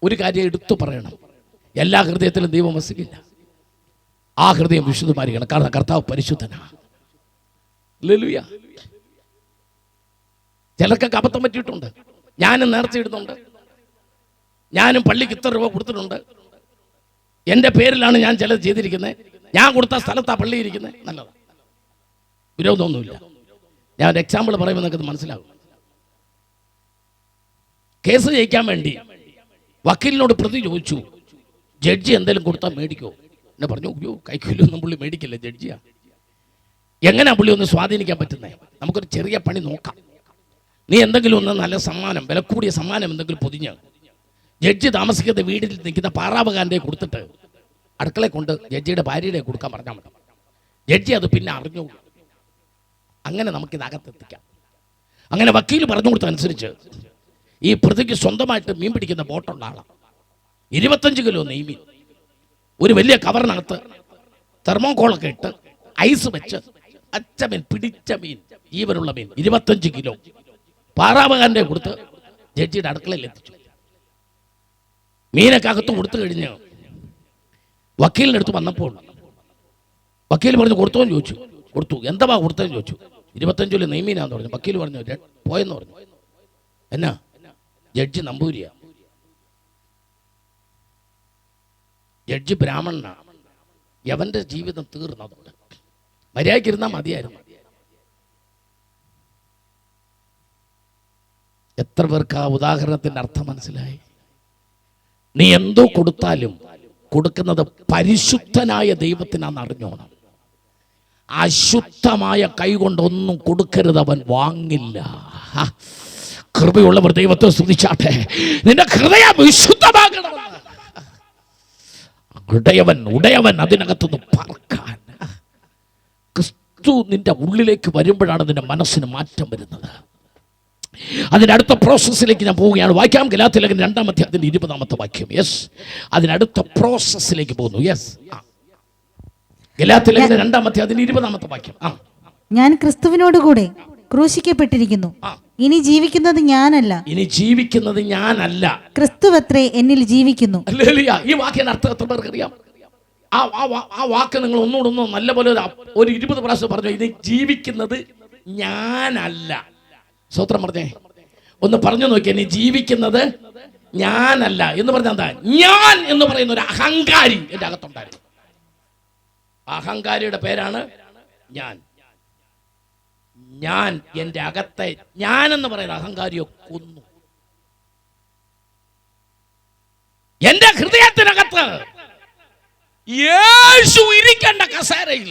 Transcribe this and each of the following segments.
ഒരു കാര്യം എടുത്തു പറയണം, എല്ലാ ഹൃദയത്തിലും ദൈവം വസിക്കില്ല. ആ ഹൃദയം വിശുദ്ധമായിരിക്കണം. കാരണം കർത്താവ് പരിശുദ്ധനാണ്. ഹല്ലേലൂയ. ചിലർക്കൊക്കെ അബദ്ധം പറ്റിയിട്ടുണ്ട്. ഞാനും നേർച്ച ഇടുന്നുണ്ട്, ഞാനും പള്ളിക്ക് ഇത്ര രൂപ കൊടുത്തിട്ടുണ്ട്, എൻ്റെ പേരിലാണ് ഞാൻ ചിലത് ചെയ്തിരിക്കുന്നത്, ഞാൻ കൊടുത്ത സ്ഥലത്താണ് പള്ളി ഇരിക്കുന്നത്. നല്ലതാണ്, വിരോധമൊന്നുമില്ല. ഞാൻ ഒരു എക്സാമ്പിൾ പറയുമ്പോൾ നിങ്ങൾക്ക് മനസ്സിലാകും. കേസ് ജയിക്കാൻ വേണ്ടി വക്കീലിനോട് പ്രതി ചോദിച്ചു, ജഡ്ജി എന്തെങ്കിലും കൊടുത്താൽ മേടിക്കോ? എന്നെ പറഞ്ഞു, അയ്യോ കൈക്കൂലൊന്നും പുള്ളി മേടിക്കില്ല, ജഡ്ജിയാ. എങ്ങനെയാ പുള്ളി ഒന്ന് സ്വാധീനിക്കാൻ പറ്റുന്നത്? നമുക്കൊരു ചെറിയ പണി നോക്കാം. നീ എന്തെങ്കിലും ഒന്ന് നല്ല സമ്മാനം, വില കൂടിയ സമ്മാനം എന്തെങ്കിലും പൊതിഞ്ഞ് ജഡ്ജി താമസിക്കുന്ന വീട്ടിൽ നിൽക്കുന്ന പാറാവുകാരൻ്റെ കൊടുത്തിട്ട് അടുക്കളയെ കൊണ്ട് ജഡ്ജിയുടെ ഭാര്യയുടെ കൊടുക്കാൻ പറഞ്ഞാൽ മതി. ജഡ്ജി അത് പിന്നെ അറിഞ്ഞു. അങ്ങനെ നമുക്കിതകത്തെത്തിക്കാം. അങ്ങനെ വക്കീൽ പറഞ്ഞു കൊടുത്തനുസരിച്ച് ഈ പ്രതിക്ക് സ്വന്തമായിട്ട് മീൻ പിടിക്കുന്ന ബോട്ടുള്ള ആളാണ്. 25 കിലോ നെയ്മീൻ ഒരു വലിയ കവറിനകത്ത് തെർമോകോളൊക്കെ ഇട്ട് ഐസ് വെച്ച് അച്ചമീൻ, പിടിച്ച മീൻ, ജീവനുള്ള മീൻ 25 കിലോ പാറാവുകാരൻ്റെ കൊടുത്ത് ജഡ്ജിയുടെ അടുക്കളയിൽ എത്തിച്ചു. മീനൊക്കെ അകത്ത് കൊടുത്തു കഴിഞ്ഞ് വക്കീലിൻ്റെ അടുത്ത് വന്നപ്പോൾ വക്കീൽ പറഞ്ഞു, കൊടുത്തോന്ന് ചോദിച്ചു. കൊടുത്തു. എന്താ കൊടുത്തതെന്ന് ചോദിച്ചു. 25 കിലോ നെയ്മീനാന്ന് പറഞ്ഞു. വക്കീൽ പറഞ്ഞു, പോയെന്ന് പറഞ്ഞു. എന്നാ? Judge നമ്പൂരിയ, judge ബ്രാഹ്മണനാണ്. യവന്റെ ജീവിതം തീർന്നതുകൊണ്ട് മര്യാദയ്ക്കിരുന്നാൽ മതിയായിരുന്നു. എത്ര പേർക്ക് ആ ഉദാഹരണത്തിന്റെ അർത്ഥം മനസ്സിലായി? നീ എന്തോ കൊടുത്താലും കൊടുക്കുന്നത് പരിശുദ്ധനായ ദൈവത്തിനാന്ന് അറിഞ്ഞോണം. അശുദ്ധമായ കൈ കൊണ്ടൊന്നും കൊടുക്കരുത്, അവൻ വാങ്ങില്ല. കൃപയുള്ളവർ ദൈവത്തെ സ്തുതിച്ചാട്ടെ. നിന്റെ ഹൃദയം വിശുദ്ധമാകണം. ഉടയവൻ അതിനകത്തുനിന്ന് പറക്കാൻ. ക്രിസ്തു നിന്റെ ഉള്ളിലേക്ക് വരുമ്പോഴാണ് നിന്റെ മനസ്സിന് മാറ്റം വരുന്നത്. അതിനടുത്ത പ്രോസസ്സിലേക്ക് ഞാൻ പോവുകയാണ്. വായിക്കാം. ഗലാത്യലേഖനം 2-ാം അധ്യായത്തിന്റെ 20-ാമത്തെ വാക്യം. യെസ്, അതിനടുത്ത പ്രോസസ്സിലേക്ക് പോകുന്നു. യെസ്, ഗലാത്യലേഖനം 2-ാം അധ്യായത്തിന്റെ 20-ാമത്തെ വാക്യം. ഞാൻ ക്രിസ്തുവിനോടുകൂടെ ക്രൂശിക്കപ്പെട്ടിരിക്കുന്നു. ഇനി ജീവിക്കുന്നത് ഞാനല്ല, ക്രിസ്തുവത്രേ എന്നിൽ ജീവിക്കുന്നു. ഈ വാക്കിന്റെ അർത്ഥം എത്ര പേർക്കറിയാം? ആ വാക്ക് നിങ്ങൾ ഒന്നുകൂടെ നല്ലപോലെ ഒരു 20 പ്രാവശ്യം പറഞ്ഞു. ഇനി ജീവിക്കുന്നത് ഞാനല്ല. സ്തോത്രം പറഞ്ഞേ. ഒന്ന് പറഞ്ഞു നോക്കിയേ. നീ ജീവിക്കുന്നത് ഞാനല്ല എന്ന് പറഞ്ഞാൽ എന്താ? ഞാൻ എന്ന് പറയുന്ന ഒരു അഹങ്കാരി എൻ്റെ അകത്തുണ്ടായിരുന്നു. അഹങ്കാരിയുടെ പേരാണ് ഞാൻ. എൻ്റെ അകത്തെ ഞാനെന്ന് പറയുന്ന അഹങ്കാരിയെ കൊന്നു. എൻ്റെ ഹൃദയത്തിനകത്ത് യേശു ഇരിക്കേണ്ട കസേരയിൽ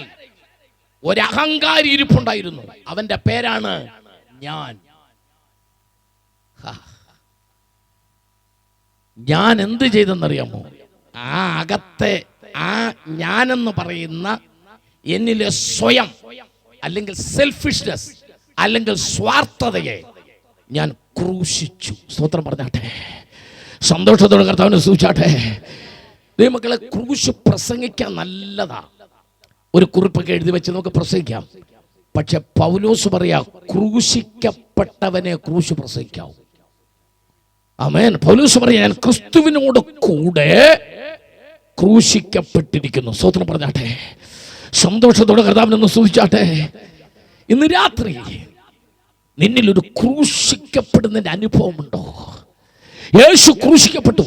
ഒരു അഹങ്കാരി ഇരിപ്പുണ്ടായിരുന്നു. അവന്റെ പേരാണ് ഞാൻ. ഞാൻ എന്ത് ചെയ്തെന്നറിയാമോ? ആ അകത്തെ ആ ഞാനെന്ന് പറയുന്ന എന്നിലെ സ്വയം അല്ലെങ്കിൽ സെൽഫിഷ്നെസ് അല്ലെങ്കിൽ സ്വാർത്ഥതയെ ഞാൻ ക്രൂശിച്ചു. സ്തോത്രം പറഞ്ഞാട്ടെ. സന്തോഷത്തോടെ കർത്താവിനെ സ്തുതിച്ചാട്ടെ. ദൈവമക്കളെ, ക്രൂശ് പ്രസംഗിക്കാൻ നല്ലതാ. ഒരു കുറിപ്പൊക്കെ എഴുതി വെച്ച് നമുക്ക് പ്രസംഗിക്കാം. പക്ഷെ പൗലോസ് പറയാ, ക്രൂശിക്കപ്പെട്ടവനെ ക്രൂശ് പ്രസംഗിക്കാവും. ആമേൻ. പൗലോസ് പറയാ, ഞാൻ ക്രിസ്തുവിനോട് കൂടെ ക്രൂശിക്കപ്പെട്ടിരിക്കുന്നു. സ്തോത്രം പറഞ്ഞാട്ടെ. സന്തോഷത്തോടെ കർത്താവിനൊന്ന് സ്തുതിച്ചാട്ടെ. ഇന്ന് രാത്രി നിന്നിൽ ഒരു ക്രൂശിക്കപ്പെടുന്നതിന്റെ അനുഭവമുണ്ടോ? യേശു ക്രൂശിക്കപ്പെട്ടു.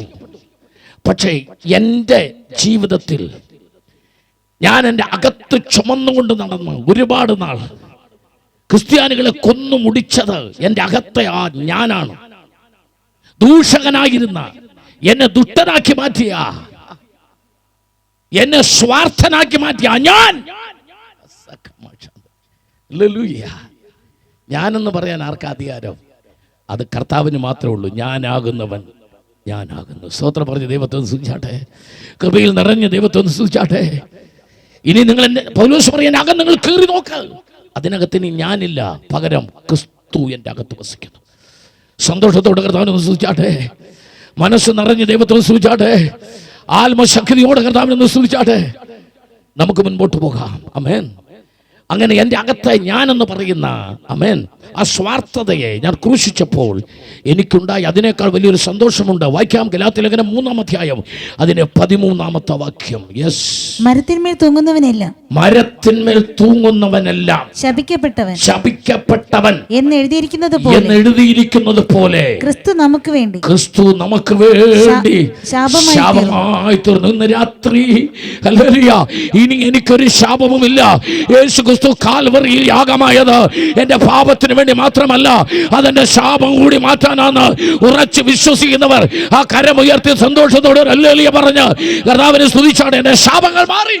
പക്ഷേ എൻ്റെ ജീവിതത്തിൽ ഞാൻ എൻ്റെ അകത്ത് ചുമന്നുകൊണ്ട് നടന്ന് ഒരുപാട് നാൾ ക്രിസ്ത്യാനികളെ കൊന്നു മുടിച്ചത് എൻ്റെ അകത്തെ ആ ഞാനാണ്. ദൂഷകനായിരുന്ന എന്നെ ദുഷ്ടനാക്കി മാറ്റിയ, എന്നെ സ്വാർത്ഥനാക്കി മാറ്റിയ ഞാൻ. ഞാനെന്ന് പറയാൻ ആർക്കാ അധികാരം? അത് കർത്താവിന് മാത്രമേ ഉള്ളൂ. ഞാനാകുന്നവൻ ഞാനാകുന്നു. സ്തോത്രം പറഞ്ഞ് ദൈവത്തെ ഒന്ന് സ്തുതിച്ചാട്ടെ. കൃപയിൽ നിറഞ്ഞ ദൈവത്തെ ഒന്ന് സ്തുതിച്ചാട്ടെ. ഇനി നിങ്ങൾ എന്നെ പൗലോസ് പറയാൻ അകം നിങ്ങൾ കീറി നോക്ക്. അതിനകത്ത് ഇനി ഞാനില്ല, പകരം ക്രിസ്തു എൻ്റെ അകത്ത് വസിക്കുന്നു. സന്തോഷത്തോടെ കർത്താവിനെ ഒന്ന് സ്തുതിച്ചാട്ടെ. മനസ്സ് നിറഞ്ഞ് ദൈവത്തെ ഒന്ന് സ്തുതിച്ചാട്ടെ. ആത്മശക്തിയോടെ കർത്താവിനെ ഒന്ന് സ്തുതിച്ചാട്ടെ. നമുക്ക് മുൻപോട്ട് പോകാം. ആമേൻ. അങ്ങനെ എൻ്റെ അകത്തെ ഞാനെന്ന് പറയുന്ന ആമേൻ ആ സ്വാർത്ഥതയെ ഞാൻ ക്രൂശിച്ചപ്പോൾ എനിക്കുണ്ടായി അതിനേക്കാൾ വലിയൊരു സന്തോഷമുണ്ട്. വായിക്കാം ഗലാത്യലേഖനം 3-ാം അധ്യായം അതിന്റെ 13-ാമത്തെ വാക്യം. യെസ്, മരത്തിന്മേൽ തൂങ്ങുന്നവനെല്ലാം മരത്തിന്മേൽ തൂങ്ങുന്നവനെല്ലാം ശപിക്കപ്പെട്ടവൻ എന്ന് എഴുതിയിരിക്കുന്നത് പോലെ ക്രിസ്തു നമുക്ക് വേണ്ടി ശാപമായി തീർന്നു. ഇന്ന് രാത്രി ഹല്ലേലൂയ, ഇനി എനിക്കൊരു ശാപവുമില്ല. യേശു ക്രിസ്തു കാൽവറിയിൽ യാഗമായത് എന്റെ പാപത്തിന് വേണ്ടി മാത്രമല്ല, അതെന്റെ ശാപം കൂടി മാറ്റാനാണ് ഉറച്ചു വിശ്വസിക്കുന്നവർ ആ കരമുയർത്തി സന്തോഷത്തോടെ ഹല്ലേലൂയ പറഞ്ഞ് കർത്താവിനെ സ്തുതിച്ചാണ് എന്റെ ശാപങ്ങൾ മാറി.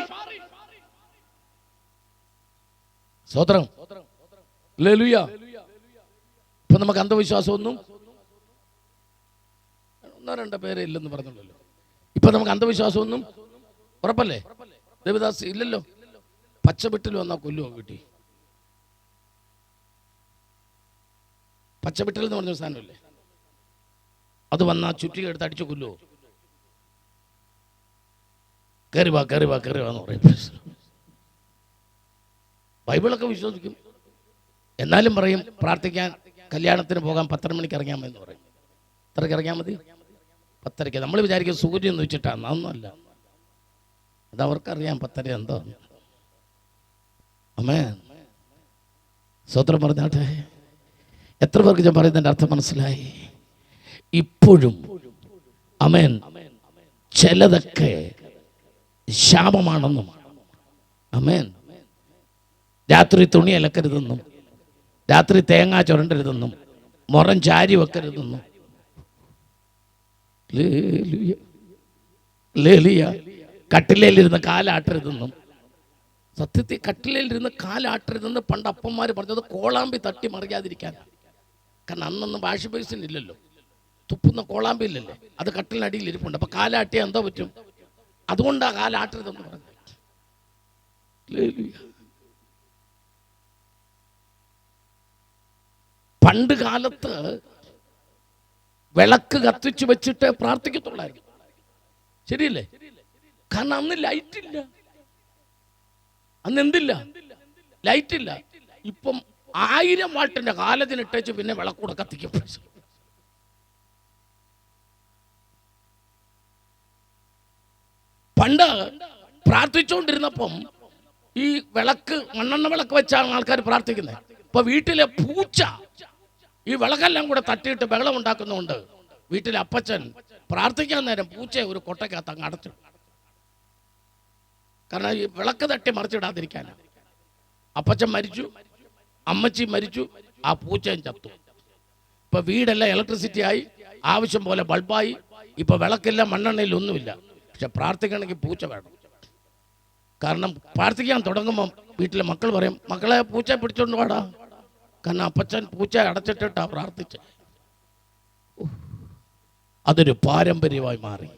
സ്തോത്രം, ഹല്ലേലൂയ. ഇപ്പൊ നമുക്ക് അന്ധവിശ്വാസമൊന്നും 1-2 പേരെ ഇല്ലെന്ന് പറഞ്ഞല്ലോ. ഇപ്പൊ നമുക്ക് അന്ധവിശ്വാസമൊന്നും ഉറപ്പല്ലേ? ദേവദാസ് ഇല്ലല്ലോ. പച്ചവിട്ടിൽ വന്നാ കൊല്ലുവോ വീട്ടിൽ? പച്ചവിട്ടൽ എന്ന് പറഞ്ഞ സാധനമല്ലേ, അത് വന്നാ ചുറ്റിക എടുത്ത് അടിച്ചു കൊല്ലുവോ? കയറി വാ എന്ന് പറയും. ബൈബിളൊക്കെ വിശ്വസിക്കും, എന്നാലും പറയും പ്രാർത്ഥിക്കാൻ കല്യാണത്തിന് പോകാൻ 10 മണിക്ക് ഇറങ്ങിയാൽ മതി എന്ന് പറയും. എത്രയ്ക്ക് ഇറങ്ങിയാൽ മതി? 10:30. നമ്മൾ വിചാരിക്കും സൂര്യൻ എന്ന് വെച്ചിട്ടാണ്, അതൊന്നുമല്ല. അതവർക്കറിയാം 10:30 എന്തോ. ആമേൻ, സ്തോത്രം പറഞ്ഞാട്ടെ. എത്ര പേർക്ക് ഞാൻ പറയുന്നതിൻ്റെ അർത്ഥം മനസ്സിലായി? ഇപ്പോഴും ആമേൻ ചിലതൊക്കെ ശാപമാണെന്നും, ആമേൻ രാത്രി തുണി അലക്കരുതെന്നും, രാത്രി തേങ്ങ ചുരണ്ടരുതെന്നും, മുറം ചാരി വെക്കരുതെന്നും, കട്ടിലേലിരുന്ന് കാലാട്ടരുതെന്നും. സത്യത്തിൽ കട്ടിലേലിരുന്ന് കാലാട്ടരുതെന്ന് പണ്ട് അപ്പന്മാർ പറഞ്ഞത് കോളാമ്പി തട്ടി മറിയാതിരിക്കാൻ. കാരണം അന്നൊന്നും വാഷ് ബേസിൻ ഇല്ലല്ലോ, തുപ്പുന്ന കോളാമ്പി ഇല്ലല്ലേ, അത് കട്ടിലിനടിയിൽ ഇരിപ്പുണ്ട്. അപ്പൊ കാലാട്ടിയാൽ എന്തോ പറ്റും? അതുകൊണ്ടാണ് കാലാട്ടരുതെന്ന് പറഞ്ഞത്. പണ്ട് കാലത്ത് വിളക്ക് കത്തിച്ചു വെച്ചിട്ട് പ്രാർത്ഥിക്കത്തുള്ളായിരുന്നു, ശരിയല്ലേ? കാരണം അന്ന് ലൈറ്റ് ഇല്ല, അന്ന് എന്തില്ല? ലൈറ്റ് ഇല്ല. ഇപ്പം 1000 വാട്ടിന്റെ കാലത്തിനിട്ടേച്ച് പിന്നെ വിളക്കൂടെ കത്തിക്കപ്പെടും. പണ്ട് പ്രാർത്ഥിച്ചുകൊണ്ടിരുന്നപ്പം ഈ വിളക്ക് മണ്ണെണ്ണ വിളക്ക് വെച്ചാണ് ആൾക്കാർ പ്രാർത്ഥിക്കുന്നത്. ഇപ്പൊ വീട്ടിലെ പൂച്ച ഈ വിളക്കെല്ലാം കൂടെ തട്ടിയിട്ട് ബഹളം ഉണ്ടാക്കുന്നുണ്ട്. വീട്ടിലെ അപ്പച്ചൻ പ്രാർത്ഥിക്കാൻ നേരം പൂച്ചയെ ഒരു കൊട്ടയ്ക്കകത്ത് അങ്ങ് അടച്ചു. കാരണം ഈ വിളക്ക് തട്ടി മറിച്ചിടാതിരിക്കാനാണ്. അപ്പച്ചൻ മരിച്ചു, അമ്മച്ചി മരിച്ചു, ആ പൂച്ചയും ചത്തു. ഇപ്പൊ വീടെല്ലാം ഇലക്ട്രിസിറ്റി ആയി, ആവശ്യം പോലെ ബൾബായി. ഇപ്പൊ വിളക്കില്ല, മണ്ണെണ്ണയിൽ ഒന്നുമില്ല. പക്ഷെ പ്രാർത്ഥിക്കണമെങ്കിൽ പൂച്ച വേണം. കാരണം പ്രാർത്ഥിക്കാൻ തുടങ്ങുമ്പോൾ വീട്ടിലെ മക്കൾ പറയും, മക്കളെ പൂച്ച പിടിച്ചോണ്ട് വാടാ. കാരണം അപ്പച്ചൻ പൂച്ച അടച്ചിട്ടിട്ടാ പ്രാർത്ഥിച്ച. അതൊരു പാരമ്പര്യമായി മാറി,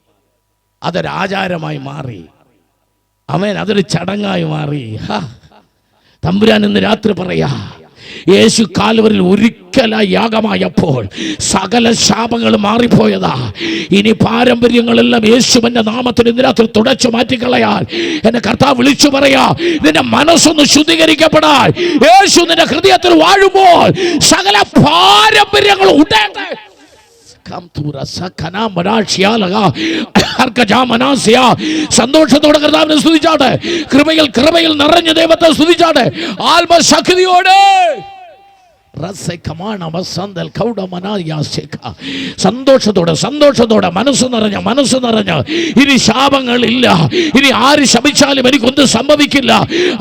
അതൊരു ആചാരമായി മാറി. ആമേൻ, അതൊരു ചടങ്ങായി മാറി. തമ്പുരാൻ ഇന്ന് രാത്രി പറയാ, യേശു കാൽവരിൽ ഒരിക്കലായി യാഗമായപ്പോൾ സകല ശാപങ്ങളും മാറിപ്പോയതാ. ഇനി പാരമ്പര്യങ്ങളെല്ലാം യേശുവിന്റെ നാമത്തിൽ ഇന്ന് രാത്രി തുടച്ചു മാറ്റിക്കളയാൽ എന്റെ കർത്താവ് വിളിച്ചു പറയാ, നിന്റെ മനസ്സൊന്ന് ശുദ്ധീകരിക്കപ്പെടാൻ യേശു നിന്റെ ഹൃദയത്തിൽ വാഴുമ്പോൾ സകല പാരമ്പര്യങ്ങളും ഉടേണ്ടേ. സന്തോഷത്തോടെ കർത്താവിനെ സ്തുതിച്ചാട്ടെ. കൃപയിൽ നിറഞ്ഞ ദൈവത്തെ സ്തുതിച്ചാട്ടെ. ആത്മശക്തിയോടെ സന്തോഷത്തോടെ മനസ്സ് നിറഞ്ഞ് ഇനി ശാപങ്ങളില്ല. ഇനി ആര് ശപിച്ചാലും എനിക്കൊന്നും സംഭവിക്കില്ല.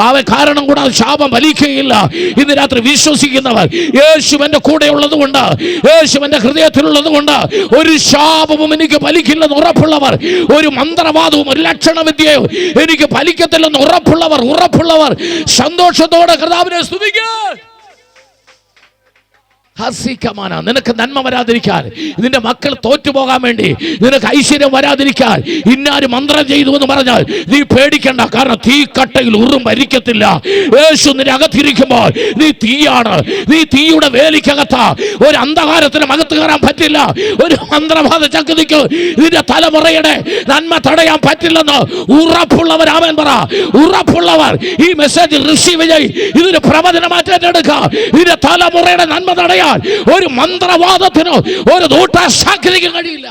അവ കാരണം കൂടാതെ ശാപം വലിക്കുകയില്ല. ഇന്ന് രാത്രി വിശ്വസിക്കുന്നവർ യേശുവിന്റെ കൂടെ ഉള്ളത് കൊണ്ട്, യേശുവിന്റെ ഹൃദയത്തിലുള്ളത് കൊണ്ട് ഒരു ശാപവും എനിക്ക് ഫലിക്കില്ലെന്ന് ഉറപ്പുള്ളവർ, ഒരു മന്ത്രവാദവും ഒരു ലക്ഷണവിദ്യയോ എനിക്ക് ഫലിക്കത്തില്ലെന്ന് ഉറപ്പുള്ളവർ സന്തോഷത്തോടെ കർത്താവിനെ സ്തുതിക്കുക. ഹസിക്കമാന നിനക്ക് നന്മ വരാതിരിക്കാൻ, നിന്റെ മക്കൾ തോറ്റുപോകാൻ വേണ്ടി, നിനക്ക് ഐശ്വര്യം വരാതിരിക്കാൻ ഇന്നാരും മന്ത്രം ചെയ്തു എന്ന് പറഞ്ഞാൽ നീ പേടിക്കണ്ട. കാരണം തീക്കട്ടയിൽ ഉറും ഭരിക്കത്തില്ല. യേശു നിന്റെ അകത്തിരിക്കുമ്പോൾ നീ തീയാണ്. നീ തീയുടെ വേലിക്കകത്താ. ഒരു അന്ധകാരത്തിനും അകത്ത് കയറാൻ പറ്റില്ല. ഒരു മന്ത്രവാദ ശക്തിക്ക് നിന്റെ തലമുറയുടെ നന്മ തടയാൻ പറ്റില്ലെന്ന് ഉറപ്പുള്ളവർ ആമേൻ പറ. ഉറപ്പുള്ളവർ ഈ മെസ്സേജ് റിസീവ് ചെയ്യ്. ഇതിന് പ്രവചനമാറ്റം എടുക്കുക. ഇതിന്റെ തലമുറയുടെ നന്മ തടയാൻ ഒരു മന്ത്രവാദത്തിനോ ഒരു ദൂട്ട ശക്തിക്ക് കഴിയില്ല.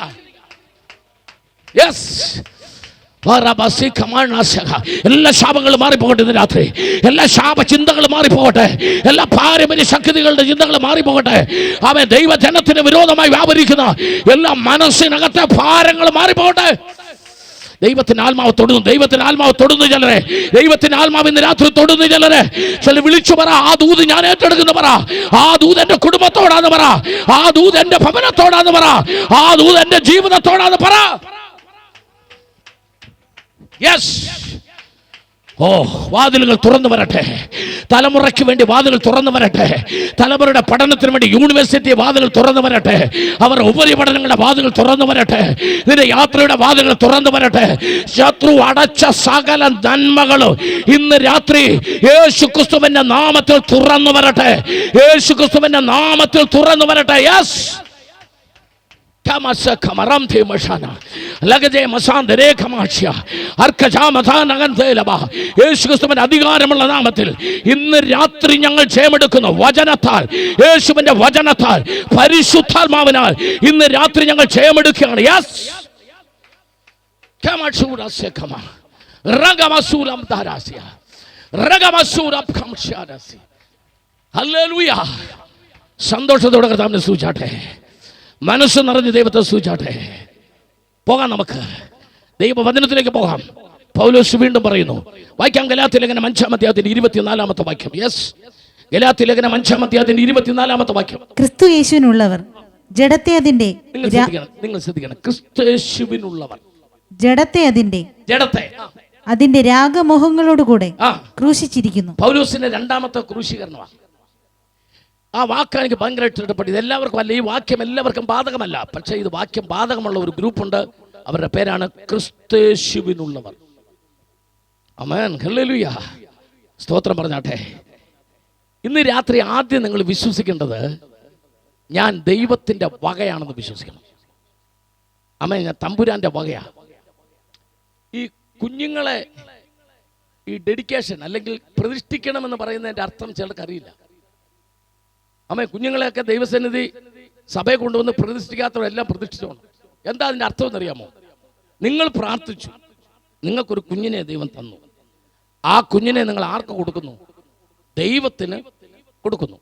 എല്ലാ ശാപങ്ങളും മാറിപ്പോകട്ടെ ഇന്ന് രാത്രി. എല്ലാ ശാപ ചിന്തകളും മാറിപ്പോകട്ടെ. എല്ലാ പാരമ്പര്യ ശക്തികളുടെ ചിന്തകൾ മാറിപ്പോകട്ടെ. അവൻ ദൈവജനത്തിന് വിരോധമായി വ്യാപരിക്കുന്ന എല്ലാ മനസ്സിനകത്തെ ഭാരങ്ങൾ മാറിപ്പോകട്ടെ. ദൈവത്തിന്റെ ആത്മാവ് തൊടുന്നു. ദൈവത്തിന്റെ ആത്മാവ് തൊടുന്നു ചിലരെ. ദൈവത്തിന്റെ ആത്മാവ് ഇന്ന് രാത്രി തൊടുന്നു ചിലരെ. ചില വിളിച്ചു പറ, ആ ദൂത് ഞാൻ ഏറ്റെടുക്കുന്നു പറ. ആ ദൂത് എന്റെ കുടുംബത്തോടാന്ന് പറ. ആ ദൂത് എന്റെ ഭവനത്തോടാന്ന് പറ. ആ ദൂത് എന്റെ ജീവിതത്തോടാന്ന് പറ. യെസ്. ഓ, വാതിലുകൾ തുറന്നു വരട്ടെ. തലമുറയ്ക്ക് വേണ്ടി വാതിലുകൾ തുറന്നു വരട്ടെ. തലമുറയുടെ പഠനത്തിന് വേണ്ടി യൂണിവേഴ്സിറ്റി വാതിലുകൾ തുറന്നു വരട്ടെ. അവരുടെ ഉപരിപഠനങ്ങളുടെ വാതിലുകൾ തുറന്നു വരട്ടെ. നിന്റെ യാത്രയുടെ വാതിലുകൾ തുറന്നു വരട്ടെ. ശത്രു അടച്ച സകല നന്മകളും ഇന്ന് രാത്രി യേശു ക്രിസ്തുവിന്റെ നാമത്തിൽ തുറന്നു വരട്ടെ. യേശു ക്രിസ്തുവിന്റെ നാമത്തിൽ തുറന്നു വരട്ടെ. യെസ്. യേശുക്രിസ്തുവിന്റെ അധികാരമുള്ള നാമത്തിൽ ഇന്ന് രാത്രി ഞങ്ങൾ ജയമെടുക്കുന്നു. വചനത്താൽ, യേശുവിന്റെ വചനത്താൽ, പരിശുദ്ധാത്മാവിനാൽ ഇന്ന് രാത്രി ഞങ്ങൾ ജയമെടുക്കുകയാണ്. സന്തോഷത്തോടെ കർത്താവിനെ സ്തുതിച്ചാട്ടെ. മനസ്സ് നിറഞ്ഞ് ദൈവത്തെ സ്തുതിച്ചാട്ടെ. പോകാം, നമുക്ക് ദൈവവചനത്തിലേക്ക് പോകാം. പൗലോസ് വീണ്ടും പറയുന്നു. വായിക്കാം. ഗലാത്യലേഖനം 5-ാം അധ്യായത്തിന്റെ 24-ാമത്തെ വാക്യം. യെസ്, ഗലാത്യലേഖനം 5-ാം അധ്യായത്തിന്റെ 24-ാമത്തെ വാക്യം. ക്രിസ്തു യേശുവിനുള്ളവർ ജഡത്തെ അതിന്റെ, നിങ്ങൾ ശ്രദ്ധിക്കണം, ക്രിസ്തു യേശുവിനുള്ളവർ ജഡത്തെ അതിന്റെ രാഗമോഹങ്ങളോടുകൂടെ ക്രൂശിച്ചിരിക്കുന്നു. പൗലോസിന്റെ രണ്ടാമത്തെ ക്രൂശീകരണമാണ്. ആ വാക്ക് എനിക്ക് ഭയങ്കര ഇഷ്ടപ്പെട്ടു. ഇത് എല്ലാവർക്കും അല്ല, ഈ വാക്യം എല്ലാവർക്കും ബാധകമല്ല. പക്ഷേ ഇത് വാക്യം ബാധകമുള്ള ഒരു ഗ്രൂപ്പുണ്ട്. അവരുടെ പേരാണ് ക്രിസ്തേശുവിനുള്ളവർ. ആമേൻ, ഹല്ലേലൂയ, സ്തോത്രം പറഞ്ഞാട്ടെ. ഇന്ന് രാത്രി ആദ്യം നിങ്ങൾ വിശ്വസിക്കേണ്ടത് ഞാൻ ദൈവത്തിൻ്റെ വകയാണെന്ന് വിശ്വസിക്കണം. ആമേൻ, ഞാൻ തമ്പുരാൻ്റെ വകയാണ്. ഈ കുഞ്ഞുങ്ങളെ ഈ ഡെഡിക്കേഷൻ അല്ലെങ്കിൽ പ്രതിഷ്ഠിക്കണമെന്ന് പറയുന്നതിൻ്റെ അർത്ഥം ചിലർക്ക് അറിയില്ല. അമ്മേ, കുഞ്ഞുങ്ങളെയൊക്കെ ദൈവസന്നിധി സഭയെ കൊണ്ടുവന്ന് പ്രതിഷ്ഠിക്കാത്തവരെല്ലാം പ്രതിഷ്ഠിച്ചോണം. എന്താ അതിൻ്റെ അർത്ഥം എന്നറിയാമോ? നിങ്ങൾ പ്രാർത്ഥിച്ചു, നിങ്ങൾക്കൊരു കുഞ്ഞിനെ ദൈവം തന്നു. ആ കുഞ്ഞിനെ നിങ്ങൾ ആർക്ക് കൊടുക്കുന്നു? ദൈവത്തിന് കൊടുക്കുന്നു.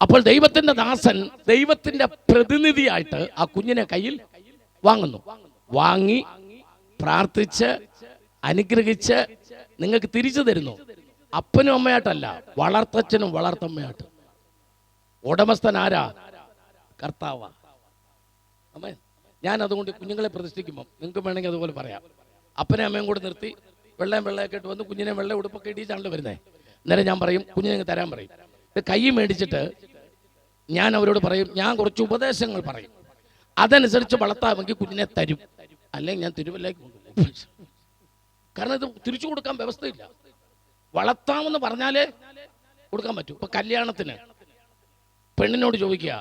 അപ്പോൾ ദൈവത്തിൻ്റെ ദാസൻ ദൈവത്തിൻ്റെ പ്രതിനിധിയായിട്ട് ആ കുഞ്ഞിനെ കയ്യിൽ വാങ്ങുന്നു. വാങ്ങി പ്രാർത്ഥിച്ച് അനുഗ്രഹിച്ച് നിങ്ങൾക്ക് തിരിച്ചു തരുന്നു. അപ്പനും അമ്മയായിട്ടല്ല, വളർത്തച്ഛനും വളർത്തമ്മയായിട്ട്. ഉടമസ്ഥൻ ആരാ? കർത്താവാ. അമ്മേ, ഞാൻ അതുകൊണ്ട് കുഞ്ഞുങ്ങളെ പ്രതിഷ്ഠിക്കുമ്പോൾ നിങ്ങൾക്ക് വേണമെങ്കിൽ അതുപോലെ പറയാം. അപ്പനെ അമ്മയും കൂടെ നിർത്തി വെള്ളയൊക്കെ ഇട്ട് വന്ന് കുഞ്ഞിനെ വെള്ള ഉടുപ്പൊക്കെ ഇടിച്ചാണല്ലോ വരുന്നത്. അന്നേരം ഞാൻ പറയും, കുഞ്ഞിനെ തരാൻ പറയും. കൈ മേടിച്ചിട്ട് ഞാൻ അവരോട് പറയും, ഞാൻ കുറച്ച് ഉപദേശങ്ങൾ പറയും, അതനുസരിച്ച് വളർത്താമെങ്കിൽ കുഞ്ഞിനെ തരും, അല്ലെങ്കിൽ ഞാൻ തിരുവല്ലേക്ക് കൊണ്ടുപോകും. കാരണം ഇത് തിരിച്ചു കൊടുക്കാൻ വ്യവസ്ഥയില്ല. വളർത്താമെന്ന് പറഞ്ഞാലേ കൊടുക്കാൻ പറ്റൂ. ഇപ്പൊ കല്യാണത്തിന് പെണ്ണിനോട് ചോദിക്കുക,